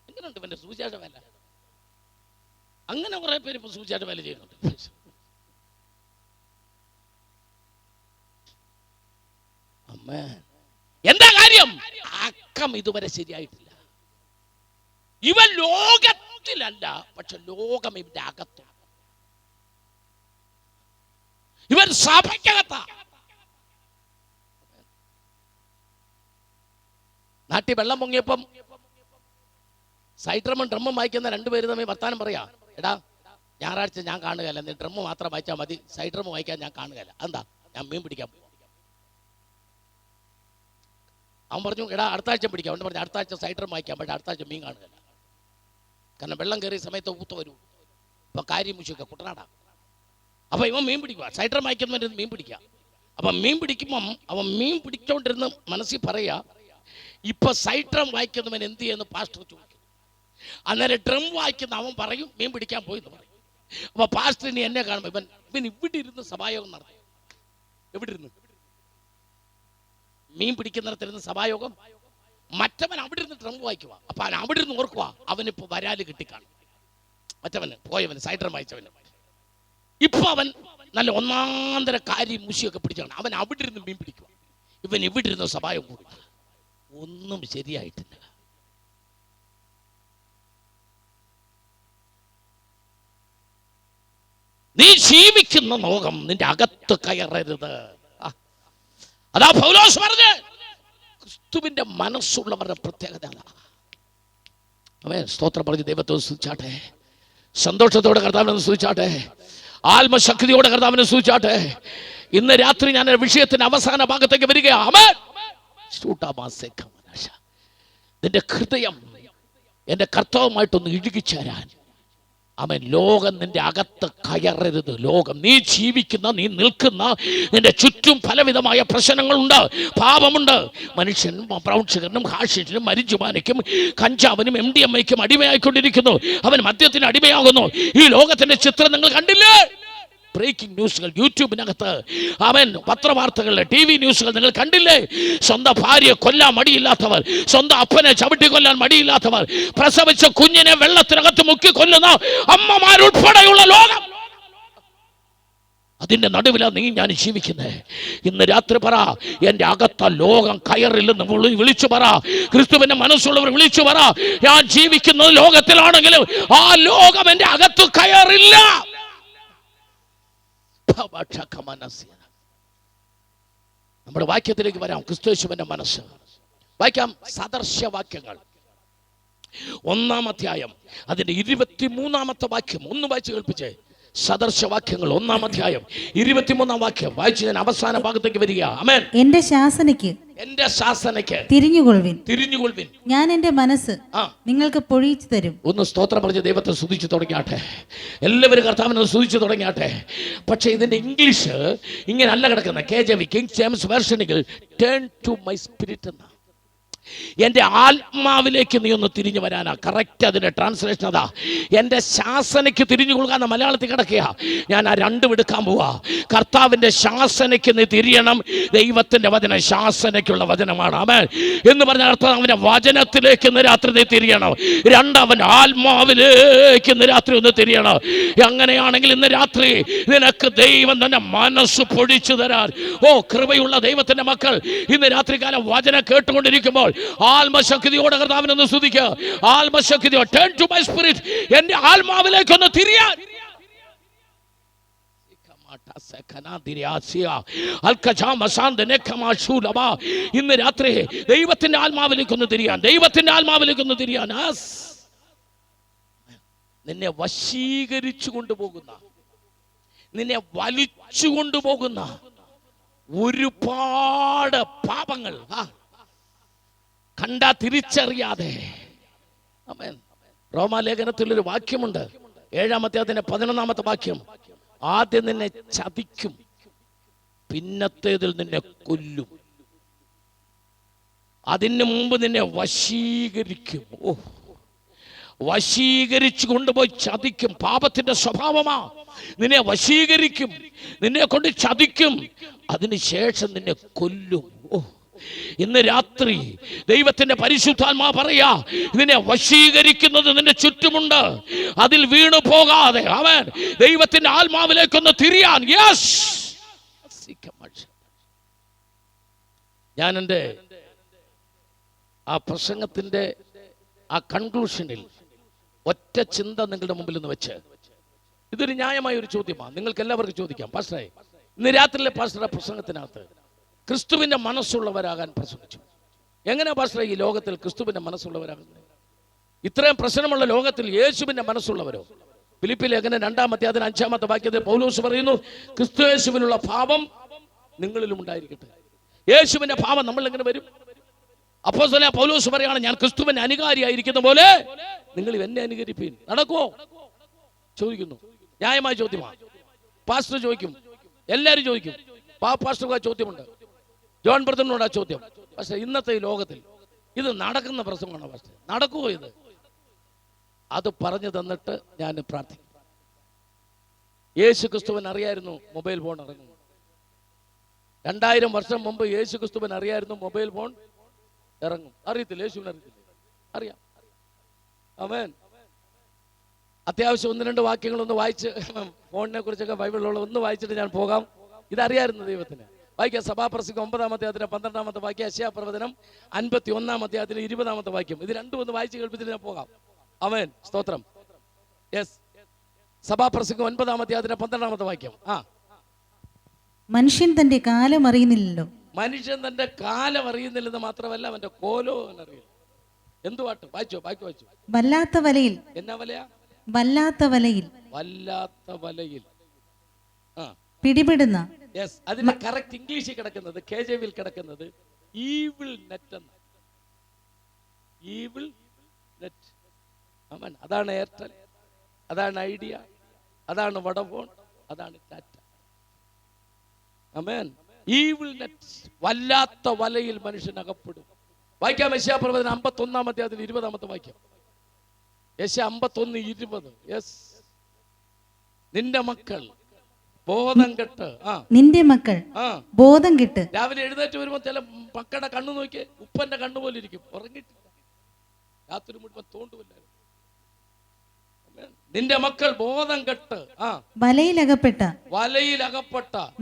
എങ്ങനെയുണ്ട് ഇവന്റെ സുവിശേഷ വേല? അങ്ങനെ കുറെ പേര് ഇപ്പൊ സുവിശേഷ വേല ചെയ്യുന്നുണ്ട്. എന്താ കാര്യം? അക്കം ഇതുവരെ ശരിയായിട്ടില്ല. ഇവൻ ലോകത്തിലല്ല, പക്ഷെ ലോകം ഇവന്റെ അകത്താണ്. ഇവൻ സഭയ്ക്കകത്താ. നാട്ടിൽ വെള്ളം പൊങ്ങിയപ്പം സൈഡ്രമും ഡ്രമ്മും വായിക്കുന്ന രണ്ടുപേര് തമ്മിൽ വർത്താനം പറയാ, എടാ, ഞായറാഴ്ച ഞാൻ കാണുകയല്ല, നീ ഡ്രമ്മ് മാത്രം വായിച്ചാൽ മതി, സൈഡ്രം വായിക്കാൻ ഞാൻ കാണുകയല്ല. എന്താ? ഞാൻ മീൻ പിടിക്കാൻ പോകും. അവൻ പറഞ്ഞു, എടാ, അടുത്ത ആഴ്ച പിടിക്കാം. അവൻ പറഞ്ഞു, അടുത്ത ആഴ്ച സൈഡ്രം വായിക്കാൻ, പക്ഷേ അടുത്ത ആഴ്ച മീൻ കാണുകയല്ല. കാരണം വെള്ളം കയറിയ സമയത്ത് ഊത്ത വരൂ. അപ്പൊ കാര്യം മുഷിക്ക കുട്ടനാടാ. അപ്പൊ ഇവൻ മീൻ പിടിക്കുക, സൈഡർ വായിക്കുന്നവൻ്റെ മീൻ പിടിക്കുക. അപ്പം മീൻ പിടിക്കുമ്പം അവൻ മീൻ പിടിച്ചോണ്ടിരുന്ന് മനസ്സിൽ പറയാ, ഇപ്പൊ സൈഡ്രം വായിക്കുന്നവൻ എന്ത് ചെയ്യുന്നു പാസ്റ്റർ ചോദിക്കും. അന്നേരം ഡ്രം വായിക്കുന്ന അവൻ പറയും മീൻ പിടിക്കാൻ പോയി എന്ന് പറയും. അപ്പൊ പാസ്റ്റർ ഇനി എന്നെ കാണുമ്പോ ഇവൻ ഇവിടെ ഇരുന്ന് സഭായോഗം നടത്തും. എവിടെ ഇരുന്ന്? മീൻ പിടിക്കുന്നിടത്തിരുന്ന് സഭായോഗം. മറ്റവൻ അവിടെ ഇരുന്ന് ഡ്രം വായിക്കുക. അപ്പൊ അവൻ അവിടെ ഇരുന്ന് ഓർക്കുക അവനിപ്പോ വരാല് കിട്ടിക്കാണും. മറ്റവന് പോയവന് സൈഡ്രം വായിച്ചവന് ഇപ്പൊ അവൻ നല്ല ഒന്നാന്തര കാര്യം മുഷിയൊക്കെ പിടിച്ചാണ്. അവൻ അവിടെ ഇരുന്ന് മീൻ പിടിക്കുക, ഇവൻ ഇവിടെ ഇരുന്ന് സഭായോഗം കൂടുക. ഒന്നും ശരിയായിട്ടില്ല. നീ ജീവിക്കുന്ന ലോകം നിന്റെ അകത്ത് കയറരുത്. അതാ പൗലോസ് പറഞ്ഞ് ക്രിസ്തുവിന്റെ മനസ്സുള്ളവരുടെ പ്രത്യേകത. അവൻ സ്തോത്രം പറഞ്ഞ് ദൈവത്തെ സ്തുതിച്ചാട്ടെ, സന്തോഷത്തോടെ കർത്താവിനെ സ്തുതിച്ചാട്ടെ, ആത്മശക്തിയോടെ കർത്താവിനെ സ്തുതിച്ചാട്ടെ. ഇന്ന് രാത്രി ഞാൻ വിഷയത്തിന്റെ അവസാന ഭാഗത്തേക്ക് വരികയാണ്. നിന്റെ ഹൃദയം എന്റെ കർത്താവുമായിട്ടൊന്ന് ഇഴുകിച്ചേരാൻ. അവൻ ലോകം നിന്റെ അകത്ത് കയറരുത്. ലോകം നീ ജീവിക്കുന്ന, നീ നിൽക്കുന്ന, നിന്റെ ചുറ്റും പലവിധമായ പ്രശ്നങ്ങളുണ്ട്, പാപമുണ്ട്. മനുഷ്യൻ ബ്രൗൺ ഷുഗറിനും ഹാഷിഷിനും മരിജുമാനയ്ക്കും കഞ്ചാവിനും MDMA-ക്കും അടിമയായിക്കൊണ്ടിരിക്കുന്നു. അവൻ മദ്യത്തിന് അടിമയാകുന്നു. ഈ ലോകത്തിന്റെ ചിത്രം നിങ്ങൾ കണ്ടില്ലേ? ബ്രേക്കിംഗ് ന്യൂസുകൾ യൂട്യൂബിനകത്ത്, അവൻ പത്രവാർത്തകളിലെ TV ന്യൂസുകൾ നിങ്ങൾ കണ്ടില്ലേ? സ്വന്തം ഭാര്യയെ കൊല്ലാൻ മടിയില്ലാത്തവർ, സ്വന്തം അപ്പനെ ചവിട്ടി കൊല്ലാൻ മടിയില്ലാത്തവർ, പ്രസവിച്ച കുഞ്ഞിനെ വെള്ളത്തിനകത്ത് മുക്കി കൊല്ലുന്ന അമ്മമാരുൾപ്പെടെയുള്ള ലോകം. അതിന്റെ നടുവിലാണ് നീ ഞാൻ ജീവിക്കുന്നത്. ഇന്ന് രാത്രി പറ, എന്റെ അകത്ത ലോകം കയറില്ലെന്ന് വിളിച്ചു പറ. ക്രിസ്തുവിന്റെ മനസ്സുള്ളവർ വിളിച്ചു പറ, ഞാൻ ജീവിക്കുന്നത് ലോകത്തിലാണെങ്കിലും ആ ലോകം എന്റെ അകത്ത് കയറില്ല. നമ്മുടെ വാക്യത്തിലേക്ക് വരാം. ക്രിസ്തുയേശുവിന്റെ മനസ്സ് വായിക്കാം. സദർശവാക്യങ്ങൾ 1-ാം അധ്യായം അതിന്റെ 23-ാമത്തെ വാക്യം ഒന്ന് വായിച്ച് കേൾപ്പിച്ചേ. സദർശവാക്യങ്ങൾ 1-ാം അധ്യായം 23-ാം വാക്യം വായിച്ച് ഞാൻ അവസാന ഭാഗത്തേക്ക് വരിക. ആമേൻ. എന്റെ ശാസനയ്ക്ക് തിരിഞ്ഞുകൊള്ളുവിൻ. ഞാൻ എന്റെ മനസ്സ് നിങ്ങൾക്ക് പൊഴിച്ചു തരും. ഒന്ന് സ്തോത്രം പറഞ്ഞ് ദൈവത്തെ സ്തുതിച്ചു തുടങ്ങിയാട്ടെ. എല്ലാവരും കർത്താവിനെ സ്തുതിച്ചു തുടങ്ങിയാട്ടെ. പക്ഷെ ഇതിന്റെ ഇംഗ്ലീഷ് ഇങ്ങനെ അല്ല കിടക്കുന്ന. KJV കിങ് ജെയിംസ് വേർഷനിൽ ടേൺ ടു മൈ സ്പിരിറ്റ് എന്ന, എൻ്റെ ആത്മാവിലേക്ക് നീ ഒന്ന് തിരിഞ്ഞു വരാനാ. കറക്റ്റ് അതിന്റെ ട്രാൻസ്ലേഷൻ അതാ. എൻ്റെ ശാസനയ്ക്ക് തിരിഞ്ഞു കൊള്ളുക മലയാളത്തിൽ കിടക്കുക. ഞാൻ ആ രണ്ടും എടുക്കാൻ പോവാ. കർത്താവിന്റെ ശാസനയ്ക്ക് നീ തിരിയണം. ദൈവത്തിന്റെ വചനം ശാസനയ്ക്കുള്ള വചനമാണ്. ആമേൻ എന്ന് പറഞ്ഞ അർത്ഥം അവന്റെ വചനത്തിലേക്ക് ഇന്ന് രാത്രി നീ തിരിയണം. അവന്റെ ആത്മാവിലേക്ക് ഇന്ന് രാത്രി ഒന്ന് തിരിയണം. അങ്ങനെയാണെങ്കിൽ ഇന്ന് രാത്രി നിനക്ക് ദൈവം തന്നെ മനസ്സ് പൊഴിച്ചു തരാൻ. കൃപയുള്ള ദൈവത്തിന്റെ മക്കൾ ഇന്ന് രാത്രികാലം വചനം കേട്ടുകൊണ്ടിരിക്കുമ്പോൾ ആത്മശക്തിയോടെ കർത്താവിനൊന്ന് സ്തുതിക്കുക. ആത്മശക്തിയോ ടേൺ ടു മൈ സ്പിരിറ്റ്, എന്റെ ആത്മാവിലേക്ക് ഒന്ന് തിരിയാൻ. ഇന്ന് രാത്രി ദൈവത്തിന്റെ ആത്മാവിലേക്കൊന്ന് തിരിയാൻ, ദൈവത്തിന്റെ ആത്മാവിലേക്കൊന്ന് തിരിയാൻ. നിന്നെ വശീകരിച്ചു കൊണ്ടുപോകുന്ന, നിന്നെ വലിച്ചു കൊണ്ടുപോകുന്ന ഒരുപാട് പാപങ്ങൾ കണ്ടാ തിരിച്ചറിയാതെ. റോമാലേഖനത്തിലൊരു വാക്യമുണ്ട്, 7-ാം അധ്യായത്തിന്റെ 11-ാമത്തെ വാക്യം. ആദ്യം നിന്നെ ചതിക്കും, പിന്നത്തേതിൽ നിന്നെ കൊല്ലും, അതിന് മുമ്പ് നിന്നെ വശീകരിക്കും. വശീകരിച്ചു കൊണ്ടുപോയി ചതിക്കും. പാപത്തിന്റെ സ്വഭാവമാ. നിന്നെ വശീകരിക്കും, നിന്നെ കൊണ്ട് ചതിക്കും, അതിനുശേഷം നിന്നെ കൊല്ലും. ഇന്ന് രാത്രി ദൈവത്തിന്റെ പരിശുദ്ധാത്മാ പറയാ, നിന്നെ വശീകരിക്കുന്നത് നിന്റെ ചുറ്റുമുണ്ട്. അതിൽ വീണു പോകാതെ അവൻ ദൈവത്തിന്റെ ആത്മാവിലേക്കൊന്ന് തിരിയാൻ. ഞാൻ എൻ്റെ ആ പ്രസംഗത്തിന്റെ ആ കൺക്ലൂഷനിൽ ഒറ്റ ചിന്ത നിങ്ങളുടെ മുമ്പിൽ നിന്ന് വെച്ച്, ഇതൊരു ന്യായമായ ഒരു ചോദ്യമാണ്, നിങ്ങൾക്ക് എല്ലാവർക്കും ചോദിക്കാം. പാസ്റ്ററെ, ഇന്ന് രാത്രിയിലെ പാസ്റ്ററുടെ പ്രസംഗത്തിനകത്ത് ക്രിസ്തുവിന്റെ മനസ്സുള്ളവരാകാൻ പ്രസംഗിച്ചു. എങ്ങനെയാ പാസ്റ്ററെ ഈ ലോകത്തിൽ ക്രിസ്തുവിന്റെ മനസ്സുള്ളവരാകുന്നത്? ഇത്രയും പ്രശ്നമുള്ള ലോകത്തിൽ യേശുവിന്റെ മനസ്സുള്ളവരോ? ഫിലിപ്പിയിലെ ലേഖനം 2-ാം അധ്യായത്തിന് 5-ാമത്തെ വാക്യത്തിൽ പൗലോസ് പറയുന്നു, ക്രിസ്തു യേശുവിനുള്ള ഭാവം നിങ്ങളിലും ഉണ്ടായിരിക്കട്ടെ. യേശുവിന്റെ ഭാവം നമ്മൾ എങ്ങനെ വരും? അപ്പോസ്തലനായ പൗലോസ് പറയാണ്, ഞാൻ ക്രിസ്തുവിന്റെ അനുകാരിയായിരിക്കുന്ന പോലെ നിങ്ങൾ എന്നെ അനുകരിപ്പീൻ. നടക്കുവോ ചോദിക്കുന്നു. ന്യായമായ ചോദ്യമാണ്. പാസ്റ്റർ ചോദിക്കും, എല്ലാവരും ചോദിക്കും. പാസ്റ്റർക്ക് ആ ചോദ്യമുണ്ട്, ജോൺ ബ്രദറിനോട് ആ ചോദ്യം. പക്ഷെ ഇന്നത്തെ ഈ ലോകത്തിൽ ഇത് നടക്കുന്ന പ്രസംഗമാണ്. പാസ്റ്റർ നടക്കുവോ ഇത്? അത് പറഞ്ഞു തന്നിട്ട് ഞാൻ പ്രാർത്ഥിക്കും. യേശു ക്രിസ്തുവിന് അറിയായിരുന്നു മൊബൈൽ ഫോൺ ഇറങ്ങും. 2000 വർഷം മുമ്പ് യേശു ക്രിസ്തുവിന് അറിയായിരുന്നു മൊബൈൽ ഫോൺ ഇറങ്ങും. അറിയത്തില്ല, യേശുവിന് അറിയത്തില്ല, അറിയാം. ആമേൻ. അത്യാവശ്യം 1-2 വാക്യങ്ങളൊന്ന് വായിച്ച്, ഫോണിനെ കുറിച്ചൊക്കെ ബൈബിളിലുള്ള ഒന്ന് വായിച്ചിട്ട് ഞാൻ പോകാം. ഇതറിയായിരുന്നു ദൈവത്തിന്. വായിക്കാം. സഭാപ്രസംഗം 9-ാം അധ്യായത്തിന്റെ 12-ാമത്തെ വാക്യം, യെശയ്യാ പ്രവചനം 51-ാം അധ്യായത്തിന്റെ 20-ാമത്തെ വാക്യം. ഇത് രണ്ടും ഒന്ന് വായിച്ച് കേൾപ്പിച്ചിട്ട് ഞാൻ പോകാം. ആമേൻ, സ്തോത്രം. യെസ്, സഭാപ്രസംഗം 9-ാം അധ്യായത്തിന്റെ 12-ാമത്തെ വാക്യം. മനുഷ്യൻ തന്റെ കാലം അറിയുന്നില്ലല്ലോ. മനുഷ്യൻ തന്റെ കാലം അറിയുന്നില്ലെന്ന് മാത്രമല്ല, അവന്റെ കോലോ അറിയില്ല. എന്തു പാട്ട് വായിച്ചോ, ബാക്കി വായിച്ചോ. വല്ലാത്ത വലയിൽ. എന്നാ വലയാ? വല്ലാത്ത വലയിൽ. വല്ലാത്ത വലയിൽ പിടിപെടുന്ന. യെസ്, അതിന്റെ കറക്റ്റ് ഇംഗ്ലീഷിൽ കിടക്കുന്നത്, KJV-ൽ കിടക്കുന്നത് ഈവിൾ നെറ്റ് എന്ന്. Evil net. ആമേൻ. അതാണ് എയർടെൽ, അതാണ് ഐഡിയ, അതാണ് വോഡഫോൺ, അതാണ് ടാറ്റ. ആമേൻ. ഈവിൾ നെറ്റ്, വല്ലാത്ത വലയിൽ മനുഷ്യൻ അകപ്പെടും. വായിക്കാം. യെശയ്യാ പ്രവചനം 51-ാം അധ്യായത്തിൽ 20-ാമത്തെ വാക്യം. യെശയ്യാ 51:20. യെസ്, നിന്റെ മക്കൾ ബോധം കെട്ട്. നിന്റെ മക്കൾ ബോധം കെട്ട്. രാവിലെ എഴുന്നേറ്റ് വരുമ്പോ ചില മക്കളുടെ കണ്ണു നോക്കി ഉപ്പന്റെ കണ്ണു പോലെ ഇരിക്കും. ഉറങ്ങിയിട്ടില്ല, രാത്രി മുഴുവൻ തോണ്ടുമില്ലായിരുന്നു. നിന്റെ മക്കൾ ബോധം കെട്ട് വലയിലകപ്പെട്ട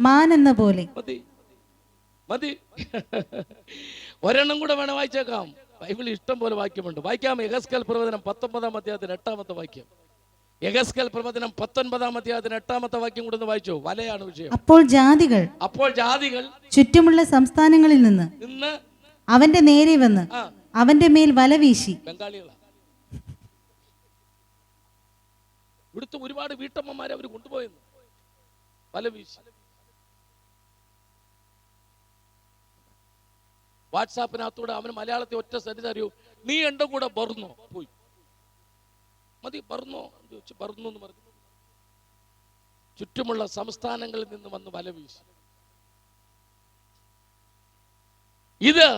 മാൻ എന്ന പോലെ. മതി മതി. ഒരെണ്ണം കൂടെ വേണം, വായിച്ചേക്കാം. ബൈബിളിൽ ഇഷ്ടം പോലെ വാക്യമുണ്ട്. വായിക്കാം. യെഹെസ്കേൽ പ്രവചനം 19-ാം അധ്യായത്തിന് 8-ാമത്തെ വാക്യം. യെഹെസ്കേൽ പ്രവചനം 19-ാം അധ്യായത്തിന് 8-ാമത്തെ വാക്യം കൂടെ ഒന്ന് വായിച്ചോ. വലയാണ് വിഷയം. അപ്പോൾ ജാതികൾ ചുറ്റുമുള്ള സംസ്ഥാനങ്ങളിൽ നിന്ന് അവന്റെ നേരെ വന്ന് അവന്റെ മേൽ വല വീശി. ബംഗാളികളാ. ഇവിടുത്തെ ഒരുപാട് വീട്ടമ്മമാരെ അവർ കൊണ്ടുപോയെന്ന് വല വീശി. വാട്സാപ്പിനകത്തൂടെ അവന് മലയാളത്തിൽ ഒറ്റ സെന്റൻസ് അറിയൂ, നീ എന്റെ കൂടെ ബർന്നോ. പോയി മതി, ബർന്നോ ചോദിച്ചു, ബർന്നു എന്ന് പറഞ്ഞു. ചുറ്റുമുള്ള സംസ്ഥാനങ്ങളിൽ നിന്ന് വന്ന് വല വീശി. ഇത്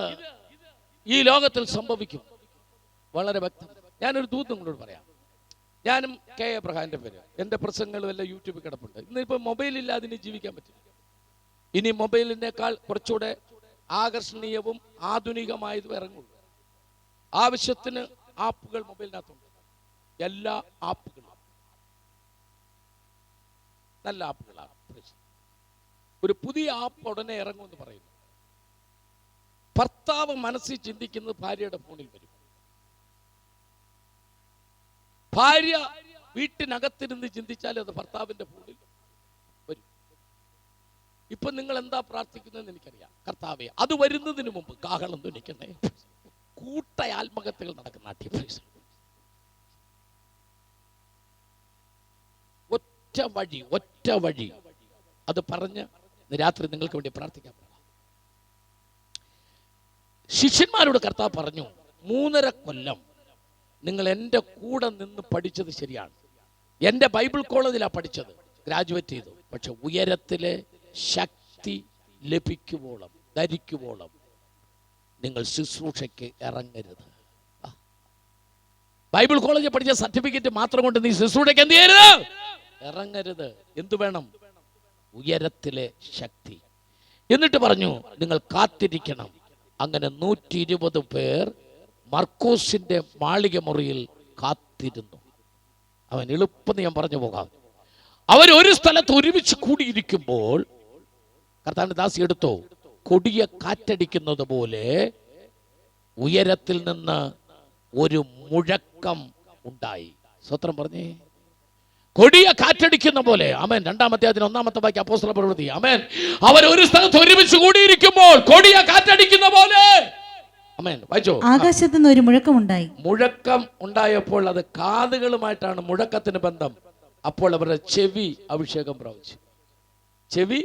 ഈ ലോകത്തിൽ സംഭവിക്കും, വളരെ വ്യക്തം. ഞാനൊരു ദൂത് നിങ്ങളോട് പറയാം. ഞാനും കെ എബ്രഹാമിന്റെ പേര്, എൻ്റെ പ്രസംഗങ്ങളും എല്ലാം യൂട്യൂബിൽ കിടപ്പുണ്ട്. ഇന്നിപ്പോൾ മൊബൈലില്ലാതെ ഇനി ജീവിക്കാൻ പറ്റില്ല. ഇനി മൊബൈലിനേക്കാൾ കുറച്ചുകൂടെ ആകർഷണീയവും ആധുനികമായതും ഇറങ്ങുള്ളൂ. ആവശ്യത്തിന് ആപ്പുകൾ മൊബൈലിനകത്തുണ്ട്. എല്ലാ ആപ്പുകളും നല്ല ആപ്പുകളാണ്. ഒരു പുതിയ ആപ്പ് ഉടനെ ഇറങ്ങുമെന്ന് പറയുന്നു. ഭർത്താവ് മനസ്സിൽ ചിന്തിക്കുന്നത് ഭാര്യയുടെ ഫോണിൽ വരും. ഭാര്യ വീട്ടിനകത്തിരുന്ന് ചിന്തിച്ചാൽ അത് ഭർത്താവിന്റെ ഫോണിൽ വരും. ഇപ്പൊ നിങ്ങൾ എന്താ പ്രാർത്ഥിക്കുന്നതെന്ന് എനിക്കറിയാം. കർത്താവേ, അത് വരുന്നതിന് മുമ്പ് കാഹളം ധ്വനിക്കണേ. കൂട്ട ആത്മഹത്യകൾ നടക്കുന്ന നാട്യ. ഒറ്റ വഴി അത് പറഞ്ഞ് രാത്രി നിങ്ങൾക്ക് വേണ്ടി പ്രാർത്ഥിക്കാൻ. ശിഷ്യന്മാരോട് കർത്താവ് പറഞ്ഞു, 3.5 കൊല്ലം നിങ്ങൾ എൻ്റെ കൂടെ നിന്ന് പഠിച്ചത് ശരിയാണ്. എൻ്റെ ബൈബിൾ കോളേജിലാണ് പഠിച്ചത്, ഗ്രാജുവേറ്റ് ചെയ്തു. പക്ഷെ ഉയരത്തിലെ ശക്തി ലഭിക്കുവോളം, ധരിക്കുവോളം നിങ്ങൾ ശുശ്രൂഷയ്ക്ക് ഇറങ്ങരുത്. ബൈബിൾ കോളേജിൽ പഠിച്ച സർട്ടിഫിക്കറ്റ് മാത്രം കൊണ്ട് നീ ശുശ്രൂഷയ്ക്ക് എന്ത് ചെയ്യരുത്? ഇറങ്ങരുത്. എന്തു വേണം? ഉയരത്തിലെ ശക്തി. എന്നിട്ട് പറഞ്ഞു, നിങ്ങൾ കാത്തിരിക്കണം. അങ്ങനെ 120 പേർ മർക്കോസിന്റെ മാളിക മുറിയിൽ കാത്തിരുന്നു. അവൻ എളുപ്പം ഞാൻ പറഞ്ഞു പോകാം. അവർ ഒരു സ്ഥലത്ത് ഒരുമിച്ച് കൂടിയിരിക്കുമ്പോൾ കർത്താവിന്റെ ദാസി എടുത്തോ, കൊടിയ കാറ്റടിക്കുന്നത് പോലെ ഉയരത്തിൽ നിന്ന് ഒരു മുഴക്കം ഉണ്ടായി. സ്വത്രം പറഞ്ഞേ, കൊടിയ കാറ്റടിക്കുന്ന പോലെ. ആമേൻ. 2-ാം അധ്യായത്തിന് 1-ാമത്തെ വാക്യം, അപ്പോസ്തല പ്രവൃത്തി. ആമേൻ. അവർ ഒരു സ്ഥലത്ത് ഒരുമിച്ച് കൂടിയിരിക്കുമ്പോൾ കൊടിയ കാറ്റടിക്കുന്ന പോലെ. ആമേൻ. വായിച്ചോ. ആകാശത്ത് നിന്ന് ഒരു മുഴക്കം ഉണ്ടായി. മുഴക്കം ഉണ്ടായപ്പോൾ അത് കാതുകളുമായിട്ടാണ് മുഴക്കത്തിന് ബന്ധം. അപ്പോൾ അവരുടെ ചെവി അഭിഷേകം പ്രാപിച്ചു. ചെവി.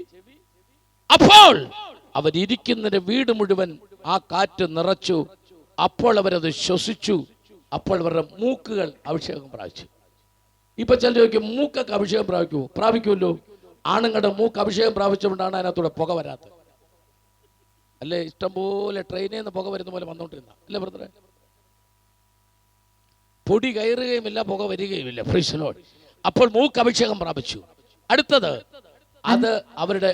അപ്പോൾ അവരിയ്ക്കുന്നതിന്റെ വീട് മുഴുവൻ ആ കാറ്റ് നിറച്ചു. അപ്പോൾ അവരത് ശ്വസിച്ചു. അപ്പോൾ അവരുടെ മൂക്കുകൾ അഭിഷേകം പ്രാപിച്ചു. ഇപ്പൊ ചിലർ ചോദിക്കും, മൂക്കൊക്കെ അഭിഷേകം പ്രാപിക്കുമല്ലോ. ആണുങ്ങളുടെ മൂക്ക് അഭിഷേകം പ്രാപിച്ചുകൊണ്ടാണ് അതിനകത്തൂടെ പുക വരാത്തത്. അല്ലേ? ഇഷ്ടംപോലെ ട്രെയിനിൽ നിന്ന് പുക വരുന്ന പോലെ വന്നോണ്ടിരുന്ന അല്ലേ ബ്രദറെ? പൊടി കയറുകയുമില്ല, പുക വരികയുമില്ല. Praise the Lord. അപ്പോൾ മൂക്ക് അഭിഷേകം പ്രാപിച്ചു. അടുത്തത് അത് അവരുടെ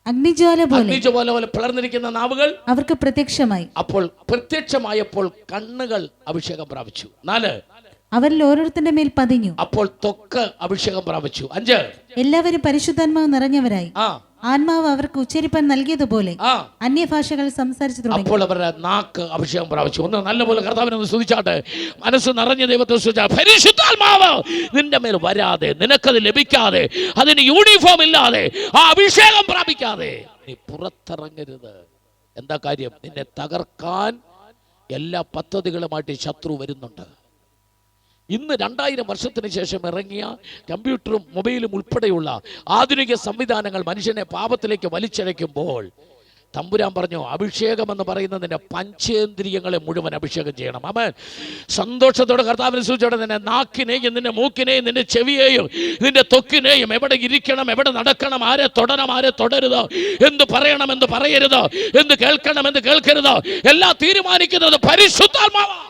അഗ്നിജ്വാല പോലെ പിളർന്നിരിക്കുന്ന നാവുകൾ അവർക്ക് പ്രത്യക്ഷമായി. അപ്പോൾ പ്രത്യക്ഷമായപ്പോൾ കണ്ണുകൾ അഭിഷേകം പ്രാപിച്ചു. 4 അവരിൽ ഓരോരുത്തരുടെ മേൽ പതിഞ്ഞു. അപ്പോൾ ത്വക്ക് അഭിഷേകം പ്രാപിച്ചു. 5 എല്ലാവരും പരിശുദ്ധാത്മാവ് നിറഞ്ഞവരായി. ആത്മാവ് അവർക്ക് ഉച്ചരിപ്പാൻ നൽകിയതുപോലെ അന്യഭാഷകൾ സംസാരിച്ചു തുടങ്ങി. അപ്പോൾ അവരുടെ നാക്ക് അഭിഷേകം പ്രാപിച്ചു. ഒന്ന് നല്ലപോലെ കർത്താവിനെ ഒന്ന് സ്തുതിച്ചാട്ടെ. മനസ്സ് നിറഞ്ഞ ദൈവത്തെ സ്തുതിച്ചാൽ പരിശുദ്ധാത്മാവ് നിന്റെ മേൽ വരാതെ, നിനക്കത് ലഭിക്കാതെ, അതിന് യൂണിഫോം ഇല്ലാതെ, ആ അഭിഷേകം പ്രാപിക്കാതെ നീ പുറത്തിറങ്ങരുത്. എന്താ കാര്യം? നിന്നെ തകർക്കാൻ എല്ലാ പദ്ധതികളുമായിട്ട് ശത്രു വരുന്നുണ്ട്. ഇന്ന് 2000 വർഷത്തിന് ശേഷം ഇറങ്ങിയ കമ്പ്യൂട്ടറും മൊബൈലും ഉൾപ്പെടെയുള്ള ആധുനിക സംവിധാനങ്ങൾ മനുഷ്യനെ പാപത്തിലേക്ക് വലിച്ചഴയ്ക്കുമ്പോൾ തമ്പുരാൻ പറഞ്ഞു, അഭിഷേകം എന്ന് പറയുന്നതിൻ്റെ പഞ്ചേന്ദ്രിയങ്ങളെ മുഴുവൻ അഭിഷേകം ചെയ്യണം. ആമേൻ. സന്തോഷത്തോടെ കർത്താവിനെ സൂചിച്ചോടെ നിന്നെ നാക്കിനെയും നിന്റെ മൂക്കിനെയും നിന്റെ ചെവിയെയും നിന്റെ ത്വക്കിനെയും എവിടെ ഇരിക്കണം, എവിടെ നടക്കണം, ആരെ തൊടണം, ആരെ തൊടരുത്, എന്ത് പറയണം, എന്ത് പറയരുത്, എന്ത് കേൾക്കണം, എന്ത് കേൾക്കരുത്, എല്ലാം തീരുമാനിക്കുന്നത് പരിശുദ്ധാത്മാവാണ്.